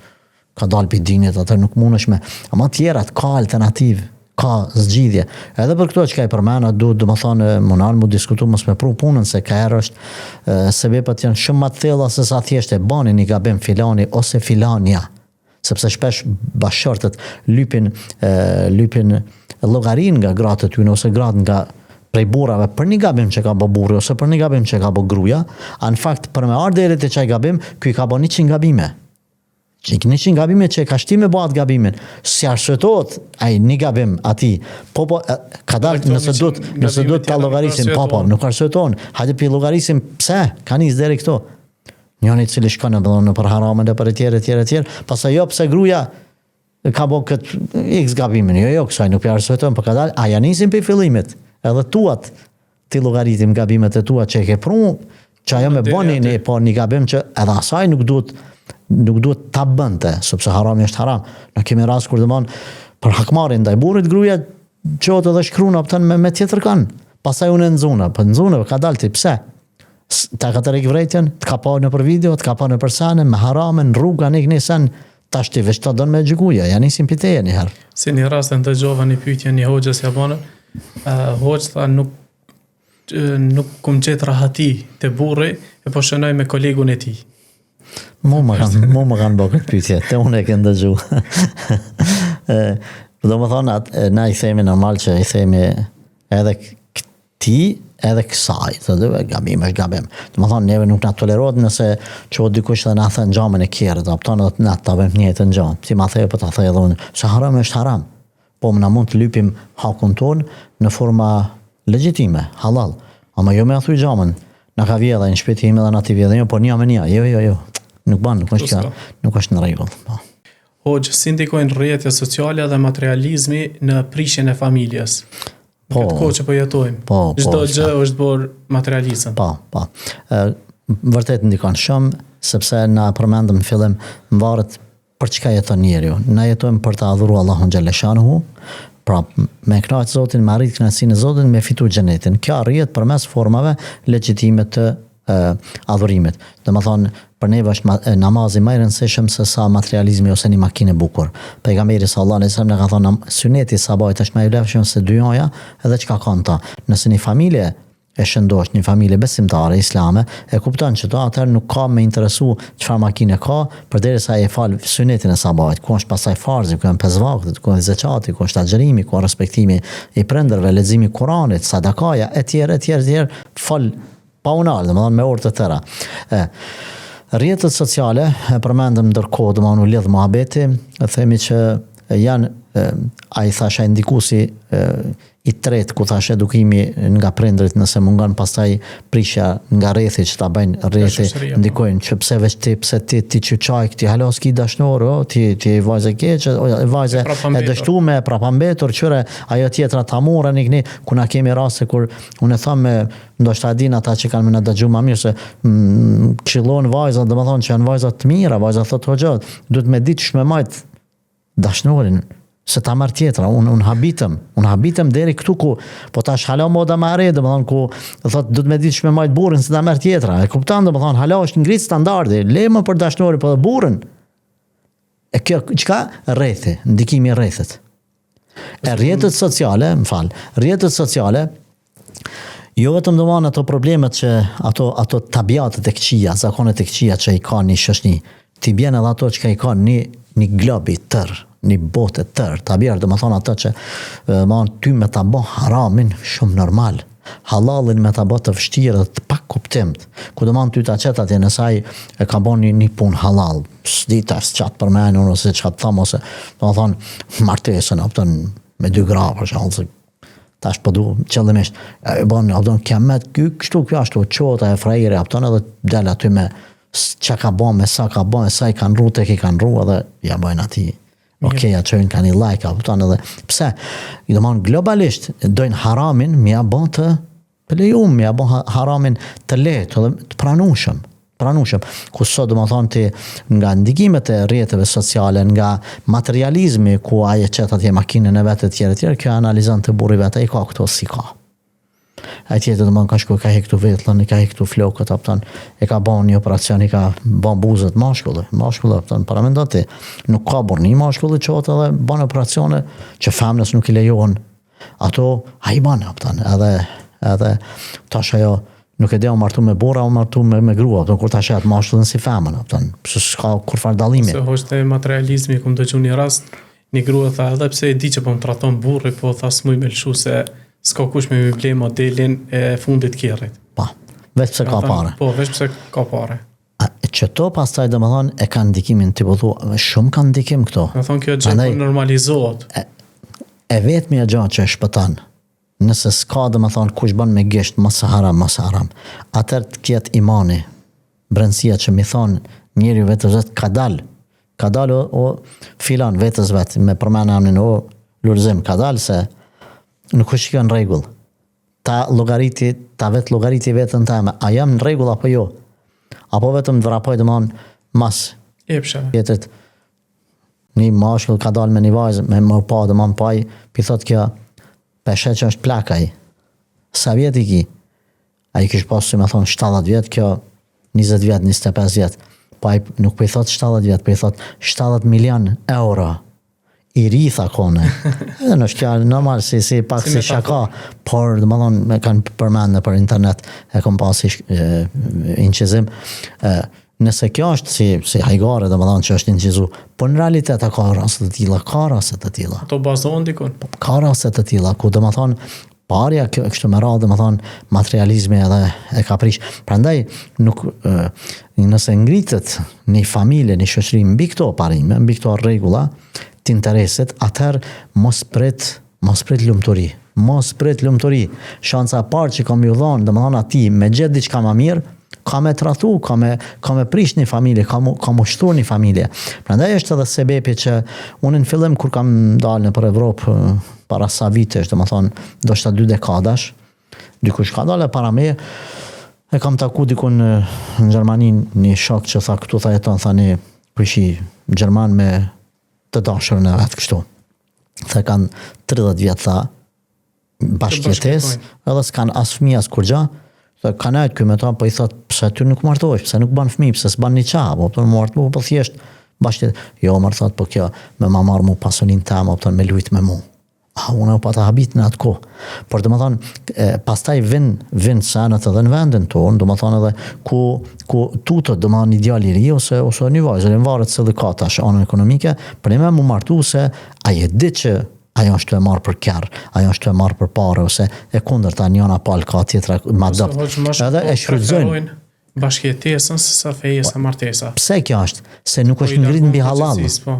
Speaker 1: Ka dalë pi dinit, atë nuk mundesh me, ama tjerat ka alternativë, ka zgjidhje. Edhe për këto që ka i përmena, duhet domethënë monal mu diskutu mos me pru punën, se ka herë është sebepat janë shumë më të thella se sa thjesht e bani një gabim filani ose filania. Sepse shpesh bashkëshortët lypin llogarin nga gratë të tyre ose gratë nga prej burrave për një gabim që ka bë burri ose për një gabim që ka bë gruaja, në fakt për me ardhur deri te çaj gabim, ky ka bën 100 gabime. Që 100 gabime që ka shtimë bëhat gabimin, si arsyetot ai një gabim aty. Po ka dalë nëse duhet ta llogarisim, po nuk arsyeton. Hajde pi llogarisim pse ka nis deri këto. Njëri i cili shkon në për haramën e për etj, pastaj jo pse gruaja ka bo këtë X gabimin, jo, kësaj nuk pja arsyetojmë, për ka dalë, a ja nisim për fillimit, edhe tuat, ti llogaritim gabimet e tua që e ke pru, që ajo me boni një gabim që edhe asaj nuk duhet ta bënte, sepse harami është haram. Në kemi rast kur dëmon për hakmarrjen ndaj burrit gruaja qohet edhe shkruan opton me tjetër kanë. Pastaj unë nxuna, ka dalë ti pse? Ta ka të vretjen, të ka pa në për video, të ka pa në persane, me haramën, rruga në ignisan, tash ti veç ta don me xhiguja, ja nisim piteje një herë.
Speaker 2: Si një rast ndëgjova një pyetje një hoxhës japonë, hoxh tha nuk kum gjet rahati te burri, e po shënoj me kolegun e tij.
Speaker 1: Mo më kanë bërë këtë pyetje, te unë e ke ndëgju. Do më thonë, na i themi normal që i themi edhe këti, edhe kësaj, të dhe gabim është gabim. Do më thonë, neve nuk na tolerohet nëse që o dikush dhe na thënë gjamën e kjerët, apëton edhe na të bëjmë njëtë në gjamë. Si ma thejë për të thejë edhe unë, se haram është haram. Po më na mund të lypim hakun tonë në forma legjitime, halal. Ama jo me athuj gjamën, na ka vjedha në shpiti ime dhe na t'i vjedha, po një me një, jo. Nuk ban, nuk është në rregull.
Speaker 2: Hoxh, si ndikojnë rrjetet sociale dhe materializmi në prishjen e familjes? Këtë kohë që po jetojmë. Çdo gjë është bërë materializëm.
Speaker 1: Po. Vërtet ndikon shumë, sepse na përmendëm në fillim, varet për çka jeton njeriu. Na jetojmë për të adhuruar Allahun xhaleshanuhu, pra me kënaqë Zotin, me arrit kënaqësinë e Zotit, me fitu xhenetin. Kjo arrihet përmes formave legjitime të adhurimit. Domethënë për neve është namazi më i rëndësishëm se sa materializmi ose një makinë e bukur. Pejgamberi sallallahu alajhi wasallam na ka thënë suneti i sabahit është më i vlefshëm se dyja edhe çka kanë ta. Nëse një familje e shëndosh, një familje besimtare islame, e kupton që atëherë nuk ka me interesu çfarë makine ka, përderisa e fal sunetin e sabahit, ku është pastaj farzi, ku janë 5 vakte, ku është zakati, ku është agjërimi, ku është respektimi i prindërve, leximi i Kuranit, sadakaja, etj, fal pa unal, domethënë me orë të tëra. Rrjetet sociale, përmendëm ndërkohë, domethënë u lidh muhabeti, themi që janë ai thashë ndikuesi i tretë ku thashë edukimi nga prindrit nëse mungon pastaj prishja nga rrethi që ta bëjnë rrethi ndikojnë që pse ti çuçaj ti halos ki dashnor ti vajza keq vajza e dështume prapambetur qyre ajo tjetra ta morën ikni ku na kemi raste kur unë them ndoshta din ata që kanë më na dëgjuar më mirë se këshillon vajzat domethënë që janë vajza të mira vajza thotë hoxha duhet me ditë ç'më majt dashnorin se ta marr tjetra, unë habitëm deri këtu ku, po tash hala moda më re, domethënë ku thotë do të më ditë ç'më majt burrin se ta marr tjetra. E kupton domethënë hala është ngrit standardi, le më për dashnori po burrin. E kjo çka rrethi, ndikimi i rrethit. Rrjetet sociale, rrjetet sociale jo vetëm domethënë ato problemet që ato tabiatet e këqija, zakonet e këqija që i kanë një shoqni, ti bjen edhe ato që i kanë një glob i tërë. Një botë të tërë, ta bjerë dhe më thonë ato që ty me ta bo haramin shumë normal, halalin me ta bo të vështirë dhe të pak kuptimt, ku dhe ty ta qetë atje nësaj e ka bo një pun halal, s'dita s'qatë për menur, ose që të thamë, ose dhe më thonë martesën, opton me 2 gra, për shallë, tash po du qëllimisht, e bon, opton kemet, kështu kjo ashtu, qota e frajire, opton edhe del aty me që ka bo, me sa ka bo, sa i kanë ru, tek i kanë ru, edhe ja bojnë ati. Okej, atëherë kanë një like apo edhe pse i domon globalisht dojnë haramin mja bën të lejum, mja bën haramin të lehtë dhe të pranueshëm. Ku sot domethënë ti nga ndikimet e rrjeteve sociale, nga materializmi ku ai e çet atje makinën e vet etj, kjo analizon të burri vet ai ka këto si ka. Ai tjetër domon ka shku ka hektu vetllën, ka hektu flokët apton, e ka bën një operacion, i ka bën buzët mashkulli apton, para mendoti, nuk ka burni mashkulli çotë edhe bën operacione që femnës nuk i lejohen. Ato ai bën apton, edhe tash ajo nuk e di o martu me burra o martu me grua, apton kur tash atë mashkullin si femën apton, s'ka kurfar dallimi.
Speaker 2: Se është materializmi ku dëgjoj një rast, një grua tha edhe pse e di që po më traton burri, po tha s'muj me lshu se s'ka kush me ble modelin e fundit kjerrit.
Speaker 1: Po, veç pse ka pare.
Speaker 2: Po, veç pse ka pare.
Speaker 1: Që to pastaj domethënë e kanë ndikimin ti po thua, shumë kanë ndikim këto.
Speaker 2: Do thonë kjo gjë normalizohet.
Speaker 1: E vetmja gjë që shpëton, nëse s'ka domethënë kush bën me gisht mos haram, atëherë të ketë imani brendësia që mi thonë njeriu vetës vetë ka dalë o filan vetës vetë, me përmena emnin o Lulzim, ka dalë se nuk është kjo në rregull. Ta vetë llogariti vetën teme, a jam në rregull apo jo? Apo vetëm të vrapoj mas jetët një mashkull ka dalë me një vajzë, me më pa paj, pi thot kjo, peshe që është plakaj. Sa vjet i ki? A i kish pasur si me thonë 70 vjet, kjo 20 vjet, 25 vjet. Pa i nuk për i thot 70 vjet, për i thot 70 milion euro. I ritha kone. Edhe në shkja normal si pak si shaka, por dhe më thonë me kanë përmendë për internet, e kom pasi inqizim. Nëse kjo është si hajgare dhe më thonë që është inqizu, por në realitet ka raste të tilla.
Speaker 2: Ato bazohen dikun.
Speaker 1: Ka raste të tilla, ku dhe më thonë parja kështu me radhë, dhe më thonë materializmi edhe e ka prish. Prandaj nuk nëse ngritet një familje, një shoqëri mbi këto parime, mbi këto rregulla të interesit, atëherë mos prit lumturi. Mos prit lumturi. Shanca e parë që kam ju dhënë, dhe më thonë ati me gjetë diçka më mirë, ka me tratu, ka me prish një familje, ka mu shtru një familje. Prandaj është edhe sebepi që unë në fillim kur kam dalë në për Evropë para sa vitesh, dhe më thonë, do shta 2 dekadash, dikush ka dalë para me, e kam taku dikun në Gjermani një shok që tha këtu tha jeton, tha një prishi Gjerman me të dashurën e vetë kështu. Tha kanë 30 vjetë tha, bashkjetes, edhe s'kanë as fëmija, as kur gja, ka najtë këj me ta, po i thot, pëse ty nuk martohesh, pëse nuk ban fëmi, pëse s'ban një qa, po të martu, po thjesht, bashkjet, jo, më thot, po kjo, me ma marë mu pasunin tem, po me lujt me mu. Unë e pa të habit në atë ko. Por dhe më thonë, pastaj vin sanët edhe në vendin tonë, dhe më thonë edhe ku tutët dhe më thonë një djali ri, ose një vajzë, në varet se dhe ka tash anën ekonomike, për një me mu martu se aje di që ajo është të e marë për kjarë, ajo është të e marë për pare, ose e kunder ta njona palë ka tjetra ma dëpt. Edhe e shfrytëzojnë
Speaker 2: bashkëjetesën se sa feje sa martesa.
Speaker 1: Pse kjo është? Se nuk është ngrit mbi halal.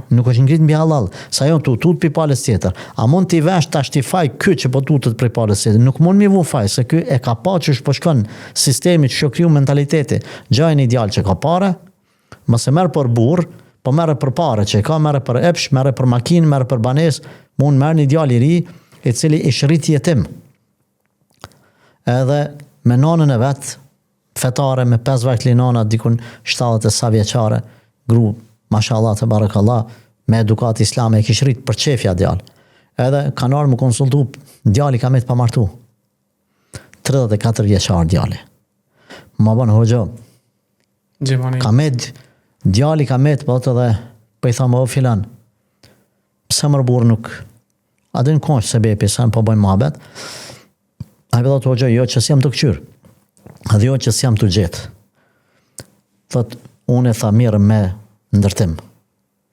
Speaker 1: Nuk është ngrit mbi halal. Sa jo tut për palës tjetër. A mund t'i vesh tash t'i faj ky që po tutët për palës tjetër? Nuk mund mi vu faj, se ky e ka pa që është po shkon sistemi që shokriju mentaliteti. Gjajnë ideal që ka pare, mos e merr për burr, po merr për pare që ka, merr për epsh, merr për makinë, merr për banesë, mund merr një djalë i ri, i cili i shrit jetim. Edhe me nanën e vet, fetare me 5 vakt linona, dikun 70 e sa vjeqare, gru, mashallah të barakallah, me edukat islame e kish rrit për qefja djallë. Edhe kanë arë më konsultu, djalli ka me të pamartu. 34 vjeqar djalli. Ma banë hoxho, djalli ka me të pëtë dhe për i thamë o filan, pëse mërë burë nuk, adin konsh se bepi, se në po bojnë mabet, a i pëtë hoxho, jo që si jam të këqyrë. Dhe jo që s'jam të gjetë. Thot, unë e tha mirë me ndërtim.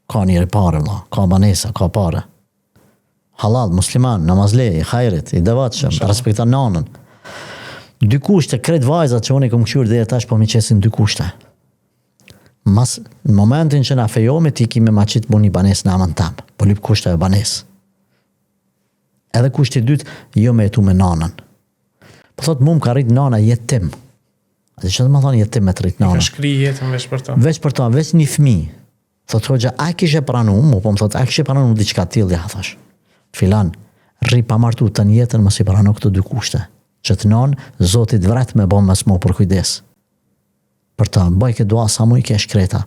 Speaker 1: Ka njëri pare, ka banesa, ka pare. Halal, musliman, namazlej, i hajrit, i devatshëm, respektan nanën. 2 kushte, kret vajzat që unë i kom këshyrë dhe e tash po mi qesin 2 kushte. Në momentin që na fejomi, ti kime ma qitë bu një banes në amën tam, po lyp kushte e banes. Edhe kushte 2, jo me jetu me nanën. Po thot, mu më ka rrit nana jetim. A që të më thonë jetim me të rrit nana?
Speaker 2: Ka shkri jetën veç për ta.
Speaker 1: Veç për ta, veç një fmi. Thot, hoxha, a kishe pranu, mu po më thot, a kishe pranu diçka tillë, ja, thash. Filan, rri pa martu të një jetën, më si pranu këtë 2 kushte. Që të nanë, zotit vret me bo mësë mu për kujdes. Për ta, bëj ke dua sa mu i ke shkreta.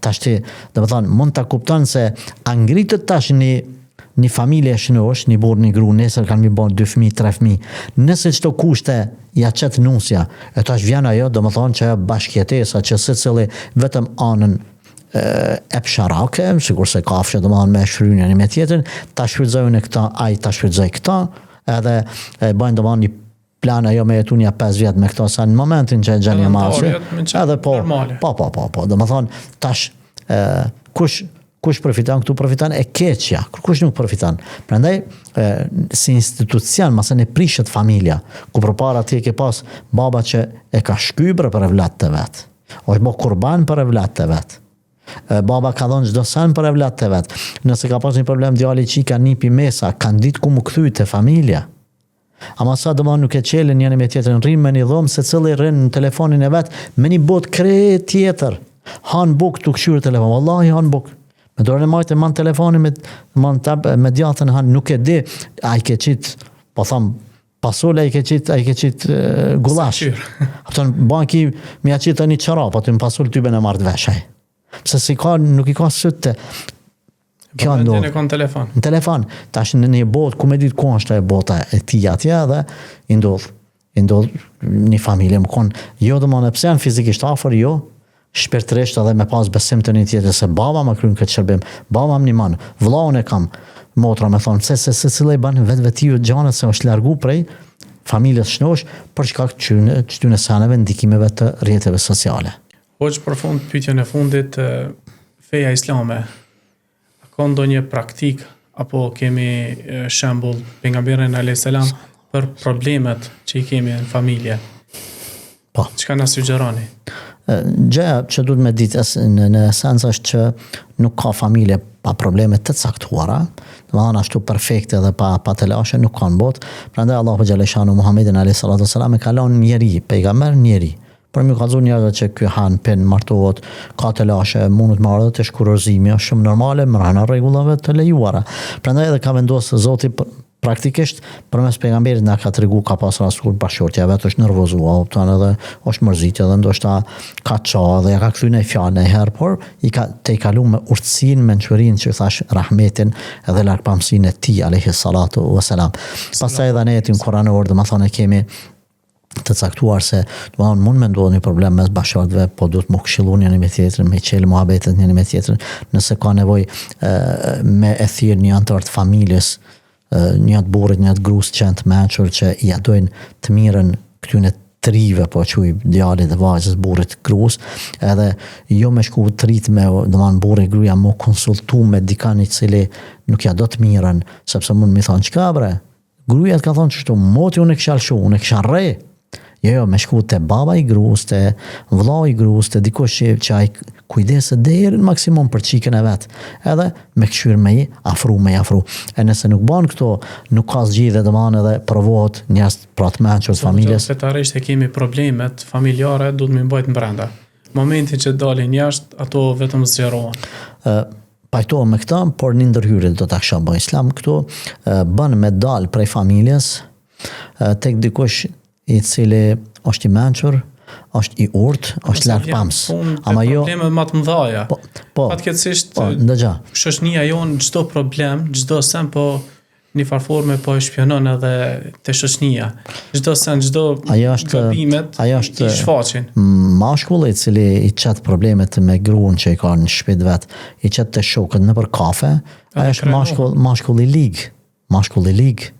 Speaker 1: Tash ti, dhe më thonë, mund të kupton se angritët tash një familje shënosh, një burë, një gru, nesër kanë mi bon 2 fëmijë, 3 fëmijë. Nëse çdo kushte ja qëtë nusja, e tash vjen ajo, do më thonë që bashkjetesa, që secili vetëm anën e psharake, sikur se kafshë, do më thonë me shfrynja një me tjetën, ta shfrytëzojnë këta, ai ta shfrytëzoj këta, edhe bëjnë do më thonë një plan ajo me jetu një 5 vjet me këta, sa në momentin që e gjenja masi, edhe po, do më thonë, tash, kush përfiton, këtu përfiton e keqja, kush nuk përfiton. Prandaj, si institucion, masën e prishet familja, ku përpara ti e ke pas baba që e ka shkybër për evlat të vetë, është bo kurban për evlat të vetë, baba ka dhonë çdo sen për evlat të vetë, nëse ka pas një problem djali që i ka nipi mesa, kanë ditë ku mu këthyjt e familja, Ama sa domethënë nuk e çelën njëri me tjetrin, rrin me një dhomë, secili rrin në telefonin e vet, me një botë krejt tjetër. Han buk tu këshyr telefon, wallahi han buk. Me dorën e majtë man telefonin me tab me djatën han nuk e di, ai ke qit, po tham pasole ai ke qit gullash. Aton banki më ia qit tani çorap, aty më pasol ty bën e marr vesh ai. Pse si ka nuk i ka sytë. Kjo ndodh
Speaker 2: në telefon.
Speaker 1: Në telefon, tash në një botë ku me ditë ku është e bota e tij atje dhe i ndodh një familje më kon, jo domosdoshmë pse janë fizikisht afër, jo, shpirtërisht edhe me pas besim të një tjetër se baba më kryen këtë shërbim, baba më niman, vllaun e kam, motra më thon se cili bën vetvetiju gjanat se është largu prej familjes shnosh për shkak të çtyne sanave ndikimeve të rrjeteve sociale.
Speaker 2: Hoç për fund pyetjen e fundit, feja islame ka ndonjë praktik apo kemi shembull pejgamberin alayhis salam për problemet që i kemi në familje?
Speaker 1: Po.
Speaker 2: Çka na sugjeroni?
Speaker 1: Gjëja që duhet me ditë në esencë është që nuk ka familje pa probleme të caktuara, domethënë ashtu perfekte dhe pa të lashe nuk ka në botë. Prandaj Allahu xhaleshanu Muhammedin alayhis salatu wasalam e ka lënë njeri, pejgamber njeri. Për më ka thonë njerëzve që ky han pen martohet, ka të lashe, mund të marrë të shkurorëzimi, është shumë normale, mbrana rregullave të lejuara. Prandaj edhe ka vendosur Zoti praktikisht përmes pejgamberit na ka tregu ka pas rastur bashkëshortja vet është nervozuar, opton edhe është mërzitje edhe ndoshta ka çao dhe ja ka kthyer në fjalë herë, por i ka kaluar me urtësinë, mençurinë që thash rahmetin edhe largpamësinë e tij alayhi salatu wasalam. Pastaj edhe ne jetim kuranor, domethënë kemi të caktuar se domethënë mund me ndodhë një problem mes bashkëshortëve, po duhet më këshilloni njëri me tjetrin, me çel muhabetet njëri me tjetrin, nëse ka nevojë me e thirr një antar të familjes, një të burrit, një të gruas që janë të mençur që ja dojnë të mirën këtyne trive, po quaj djalit dhe vajzës, burrit, gruas, edhe jo me shku të rrit me domethënë burri gruaja më konsultu me dikën i cili nuk ja do të mirën, sepse mund më thonë çka bre, gruaja ka thonë çështu, moti unë kisha lshu, unë kisha rre. Jo, me shku te baba i gruas, te vllau i gruas, te dikush që ai kujdeset deri në maksimum për çikën e vet. Edhe me këshyr me i afru. E nëse nuk bën këto, nuk ka zgjidhje domethënë edhe provohet njerëz pra të mençur familjes.
Speaker 2: Se të arrisht e kemi problemet familjare, duhet me mbajt brenda. Momentin që dalin jashtë, ato vetëm zgjerohen.
Speaker 1: Pajtohem me këta, por një ndërhyrje do ta kisha bën Islam këtu, bën me dal prej familjes tek dikush i cili është i mençur, është i urtë, është largpams.
Speaker 2: Ama jo probleme më të mëdha. Fatkeqësisht shoqënia jon çdo problem, çdo sen po në farforme po e shpjonon edhe te shoqënia. Çdo sen, çdo gabimet i shfaqin.
Speaker 1: Mashkulli i cili i çet problemet me gruan që i ka në shtëpi vet, i çet te shokët nëpër kafe, ai është mashkull i lig.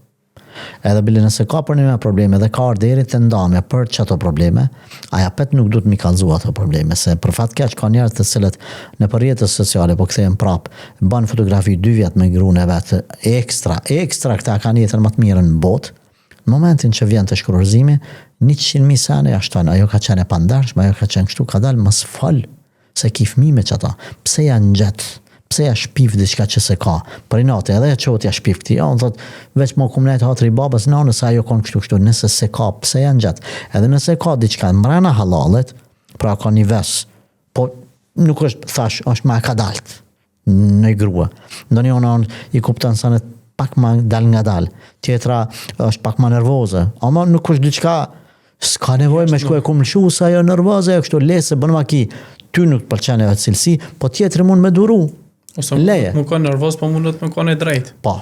Speaker 1: Edhe bile nëse ka për një probleme dhe ka ardheri të ndamja për çato probleme, aja pet nuk duhet mi kallzu ato probleme, se për fat keq ka njerëz të cilët në rrjetet sociale po kthehen prap, bën fotografi 2 vjet me gruan e vet, ekstra këta kanë jetën më të mirë në botë. Në momentin që vjen të shkurorëzimi, 100.000 sene ja shton, ajo ka qenë e pandarshme, ajo ka qenë kështu, ka dalë mos fal se ki fëmijë me çata. Pse janë ngjat? Pse ja shpif diçka që se ka? Për natë edhe e çohet ja shpif ti. Ja, unë thot veç më komunet hatri babas nanës ajo kon kështu, nëse se ka, pse janë gjat? Edhe nëse ka diçka mbrana halalet, pra ka një ves, po nuk është thash, është më ka dalt në grua. Ndonjëra i kupton sa ne pak më dal ngadal. Tjetra është pak më nervoze, ama nuk është diçka s'ka nevojë me shkoj kumlshu sa ajo nervoze kështu lese bën maki. Ty nuk të pëlqen e cilësi, po tjetri mund me duru.
Speaker 2: Ose më ka nervoz, po mundet më ka në drejt.
Speaker 1: Po.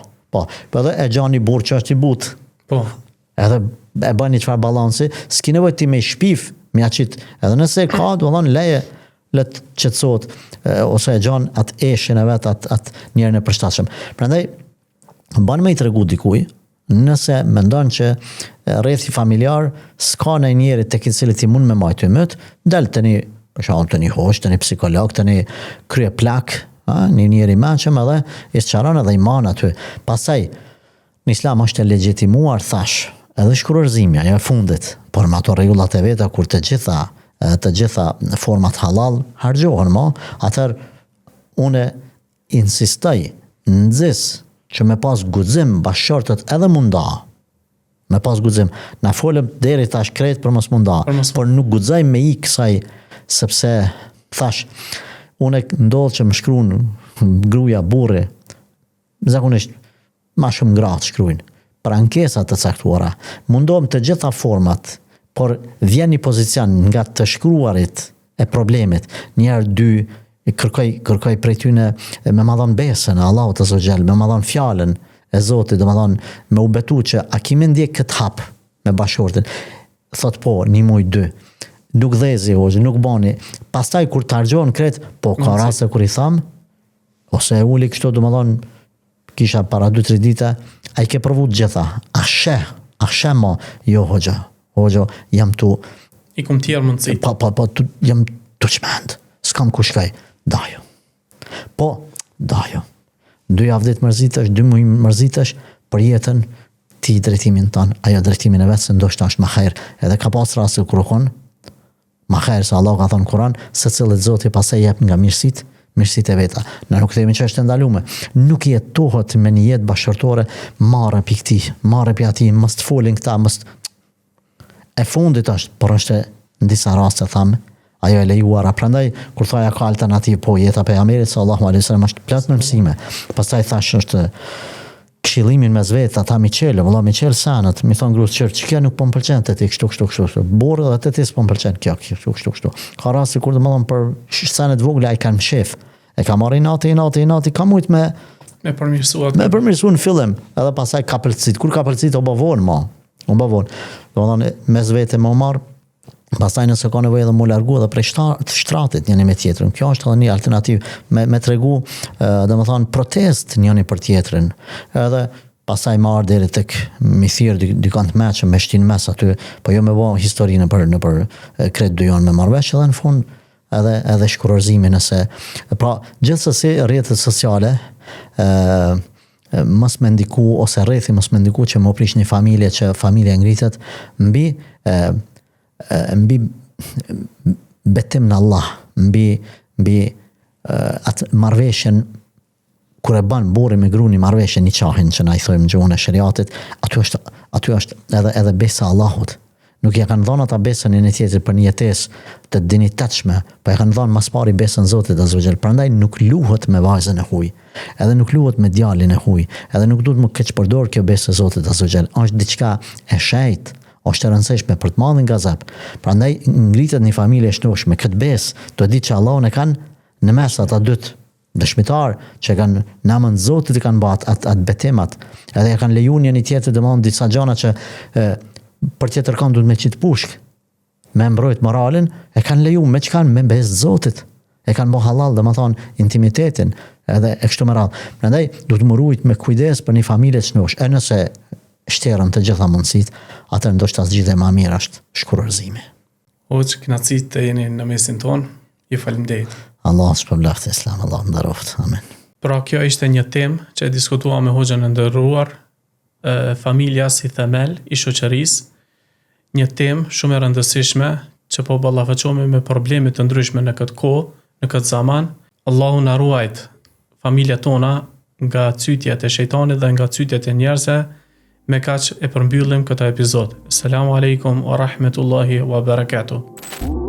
Speaker 1: Edhe e gjani burr që është i but.
Speaker 2: Po.
Speaker 1: Edhe e bën një çfarë balansi, s'ki nevojë ti me shpif, me aqit. Edhe nëse ka, do të thonë leje le të qetësohet ose e gjan atë eshin e vet atë njerën e përshtatshëm. Prandaj bën me i tregu dikuj, nëse mendon që rrethi familjar s'ka ndonjë njeri tek i cili ti mund me majtë myt, dal tani për shkak të një hoç, tani psikolog, tani krye plak. Një njeri mençëm edhe i sqaron edhe i man aty. Pastaj në Islam është e legjitimuar thash, edhe shkurorëzimi ajo e fundit, por me ato rregullat e veta kur të gjitha format halal harxhohen atëherë unë insistoj nxis që me pas guxim bashkëshortët edhe munda me pas guxim. Na folëm deri tash krejt për mos munda, por nuk guxoj me i kësaj, sepse thash, unë ndodh që më shkruan gruaja, burri, zakonisht ma shumë gratë shkruajnë për ankesa të caktuara. Mundohem të gjitha format, por vjen një pozicion nga të shkruarit e problemit, njerë dy, kërkoj prej tyne me ma dhon besën e Allahut azza wa jall, me ma dhon fjalën e Zotit, do ma dhon me u betu që a kimi ndjek këtë hap me bashortin. Thot po, 1 muj 2. Nuk dhezi hoxhë, nuk bani. Pastaj kur të argjohen kret, po ka raste kur i tham, ose e uli kështu, do ma dhon, kisha para 2-3 dita, a i ke provu të gjitha. A sheh ma, jo hoxha, jam tu...
Speaker 2: I kum tjerë mundësi.
Speaker 1: Jam tu qmend, s'kam ku shkaj, dajo. Po, dajo. 2 javë ditë mërzitesh, 2 muaj mërzitesh, për jetën ti drejtimin tanë, ajo drejtimin e vetë se ndoshta është ma khair. Edhe ka pas raste kur ukon, ma khair se Allah ka thënë Kur'an, se cilët Zoti pastaj jep nga mirësitë e veta. Na nuk themi që është ndalume. Nuk jetohet me një jetë bashkërtore, marrë pikë ti, marrë pi ati, mos të folin këta, mos e fundit është, por është në disa raste thamë, ajo e lejuara. Prandaj kur thoja ka alternativë, po jeta e pejgamberit sallallahu alaihi wasallam është plot në mësime. Pastaj thash është këshillimin mes vetë, ata mi qelë, vëlla mi qelë sanët, mi thonë grusë qërë, që kjo nuk po më pëlqen të ti, kështu, borë dhe të ti s'po më pëlqen kjo, kështu. Ka rasti kur dhe më thonë për sanët vogla i kanë më shef, e ka marrë i nati, ka mujt me përmirësu në fillim, edhe pasaj ka pëlqit, kur ka pëlqit, o bavon, dhe më thonë mes vete më marrë, pastaj nëse ka nevojë edhe më largu edhe prej shtratit njëri me tjetrin. Kjo është edhe një alternativë me tregu, domethënë protest njëri për tjetrin. Edhe pastaj marr deri tek mi thirr dikon të mëshëm me shtin mes aty, po jo me vao historinë në për kret dy janë me marrëvesh edhe në fund edhe shkurorëzimi nëse pra gjithsesi rrjetet sociale mos më ndiku ose rrethi mos më ndiku që më prish një familje që familja ngritet mbi betim në Allah, mbi atë marrëveshjen kur e bën burri me gruani marrëveshjen nikahin që na i thojmë gjuhën e shariatit, aty është edhe besa Allahut. Nuk ja kanë dhënë ata besën e një tjetrit për një jetesë të dinitetshme, po ja kanë dhënë mas pari besën Zotit azza wa jall. Prandaj nuk luhet me vajzën e huaj, edhe nuk luhet me djalin e huaj, edhe nuk duhet më keq përdor kjo besë e Zotit azza wa jall. Është diçka e shejt, është e rëndësishme për të marrë gazap. Prandaj ngritet një familje e shëndoshme këtë besë, të ditë që Allahun e kanë në mes ata dytë dëshmitar që kanë namën Zotit i kanë bërë atë betimat, edhe e kanë lejuar një tjetër domthon disa gjëra që për tjetër kanë duhet me qitë pushk, me mbrojt moralin, e kanë lejuar me çka me besë Zotit. E kanë bërë halal domthon intimitetin, edhe e kështu me radhë. Prandaj duhet të ruajt me kujdes për një familje të shëndosh. Nëse shterën të gjitha mundësit, atër ndoshta zgjidhja më e mirë është shkurorëzimi.
Speaker 2: Hoxh, kënaqësi të jeni në mesin ton. Ju falenderoj.
Speaker 1: Allah shpërblet Islam, Allah nderoft. Amen.
Speaker 2: Pra kjo ishte një temë që diskutuam me hoxhën e nderuar, familja si themel i shoqërisë, një temë shumë e rëndësishme që po ballafaqohemi me probleme të ndryshme në këtë kohë, në këtë zaman. Allahu na ruajt familjet tona nga cytjet e shejtanit dhe nga cytjet e njerëzve. Me kaq e përmbyllim këtë epizod. Selamu alaikum wa rahmetullahi wa barakatuh.